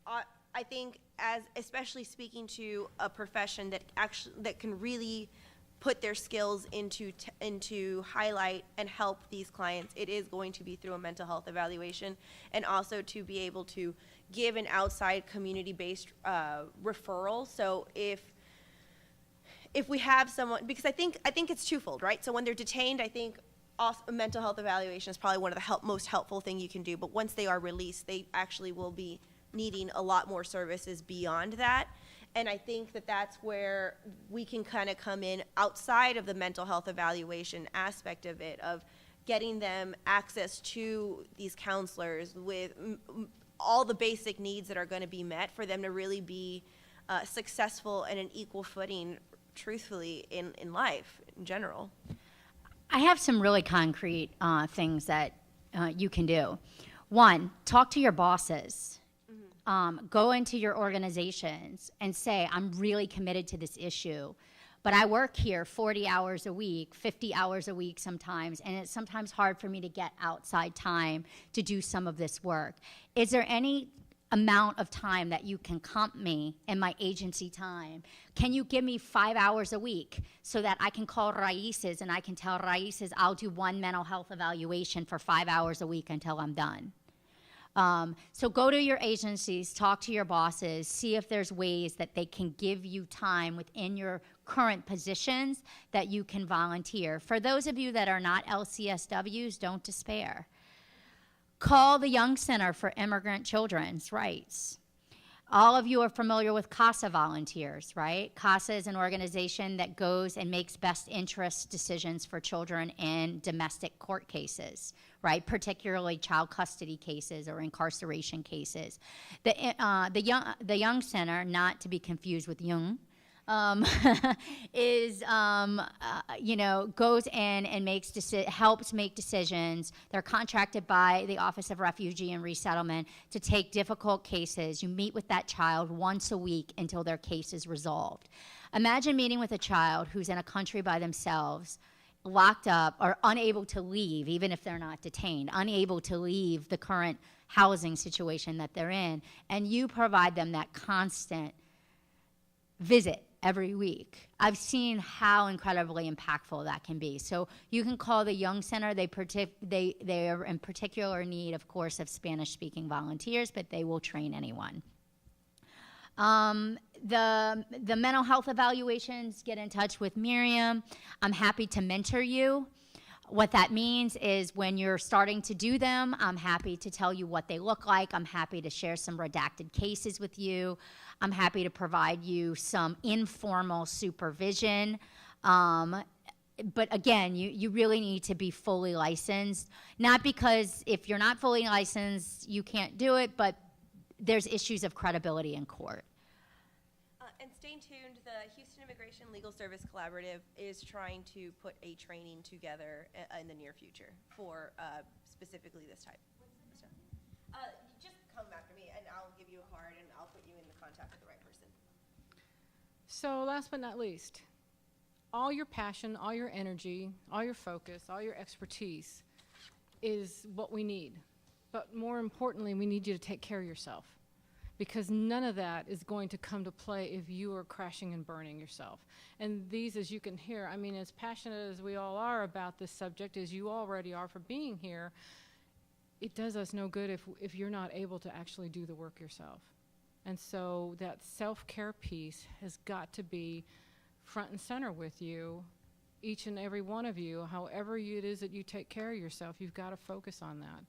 I think, as especially speaking to a profession that can really put their skills into highlight and help these clients, it is going to be through a mental health evaluation, and also to be able to give an outside community-based referral. So if we have someone, because I think it's twofold, right? So when they're detained, I think also a mental health evaluation is probably one of the most helpful thing you can do. But once they are released, they actually will be needing a lot more services beyond that. And I think that that's where we can kind of come in outside of the mental health evaluation aspect of it, of getting them access to these counselors with all the basic needs that are going to be met for them to really be successful and an equal footing, truthfully, in life in general. I have some really concrete things that you can do. One, talk to your bosses. Go into your organizations and say, I'm really committed to this issue, but I work here 40 hours a week, 50 hours a week sometimes, and it's sometimes hard for me to get outside time to do some of this work. Is there any amount of time that you can comp me in my agency time? Can you give me 5 hours a week so that I can call Raices and I can tell Raices I'll do one mental health evaluation for 5 hours a week until I'm done? So go to your agencies, talk to your bosses, see if there's ways that they can give you time within your current positions that you can volunteer. For those of you that are not LCSWs, don't despair. Call the Young Center for Immigrant Children's Rights. All of you are familiar with CASA volunteers, right? CASA is an organization that goes and makes best interest decisions for children in domestic court cases, right? Particularly child custody cases or incarceration cases. The Young Center, not to be confused with Jung, goes in and helps make decisions. They're contracted by the Office of Refugee and Resettlement to take difficult cases. You meet with that child once a week until their case is resolved. Imagine meeting with a child who's in a country by themselves, locked up or unable to leave, even if they're not detained, unable to leave the current housing situation that they're in, and you provide them that constant visit every week. I've seen how incredibly impactful that can be. So you can call the Young Center. They are in particular need, of course, of Spanish-speaking volunteers, but they will train anyone. The mental health evaluations, get in touch with Miriam. I'm happy to mentor you. What that means is when you're starting to do them, I'm happy to tell you what they look like. I'm happy to share some redacted cases with you. I'm happy to provide you some informal supervision. But again, you really need to be fully licensed. Not because if you're not fully licensed, you can't do it, but there's issues of credibility in court. And stay tuned, the Houston Immigration Legal Service Collaborative is trying to put a training together in the near future for specifically this type. Just come after me and I'll give you a card and I'll put you in the contact with the right person. So last but not least, all your passion, all your energy, all your focus, all your expertise is what we need. But more importantly, we need you to take care of yourself, because none of that is going to come to play if you are crashing and burning yourself. And these, as you can hear, I mean, as passionate as we all are about this subject, as you already are for being here, it does us no good if you're not able to actually do the work yourself. And so that self-care piece has got to be front and center with you, each and every one of you. However it is that you take care of yourself, you've got to focus on that,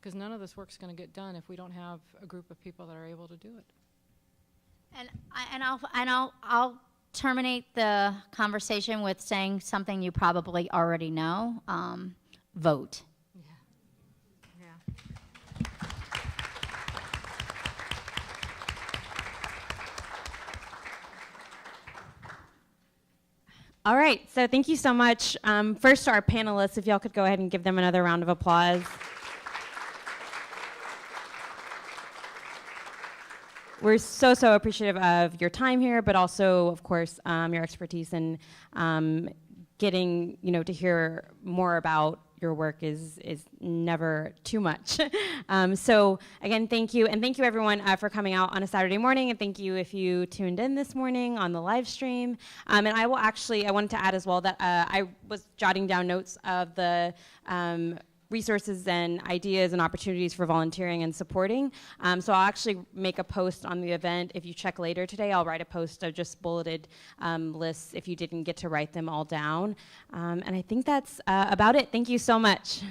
because none of this work's going to get done if we don't have a group of people that are able to do it. And I'll terminate the conversation with saying something you probably already know. Vote. All right, so thank you so much. First to our panelists, if y'all could go ahead and give them another round of applause. We're so appreciative of your time here, but also, of course, your expertise in getting, to hear more about your work is never too much. So again, thank you, and thank you everyone for coming out on a Saturday morning, and thank you if you tuned in this morning on the live stream. And I wanted to add as well that I was jotting down notes of the resources and ideas and opportunities for volunteering and supporting. So I'll actually make a post on the event. If you check later today, I'll write a post of just bulleted lists if you didn't get to write them all down. And I think that's about it. Thank you so much.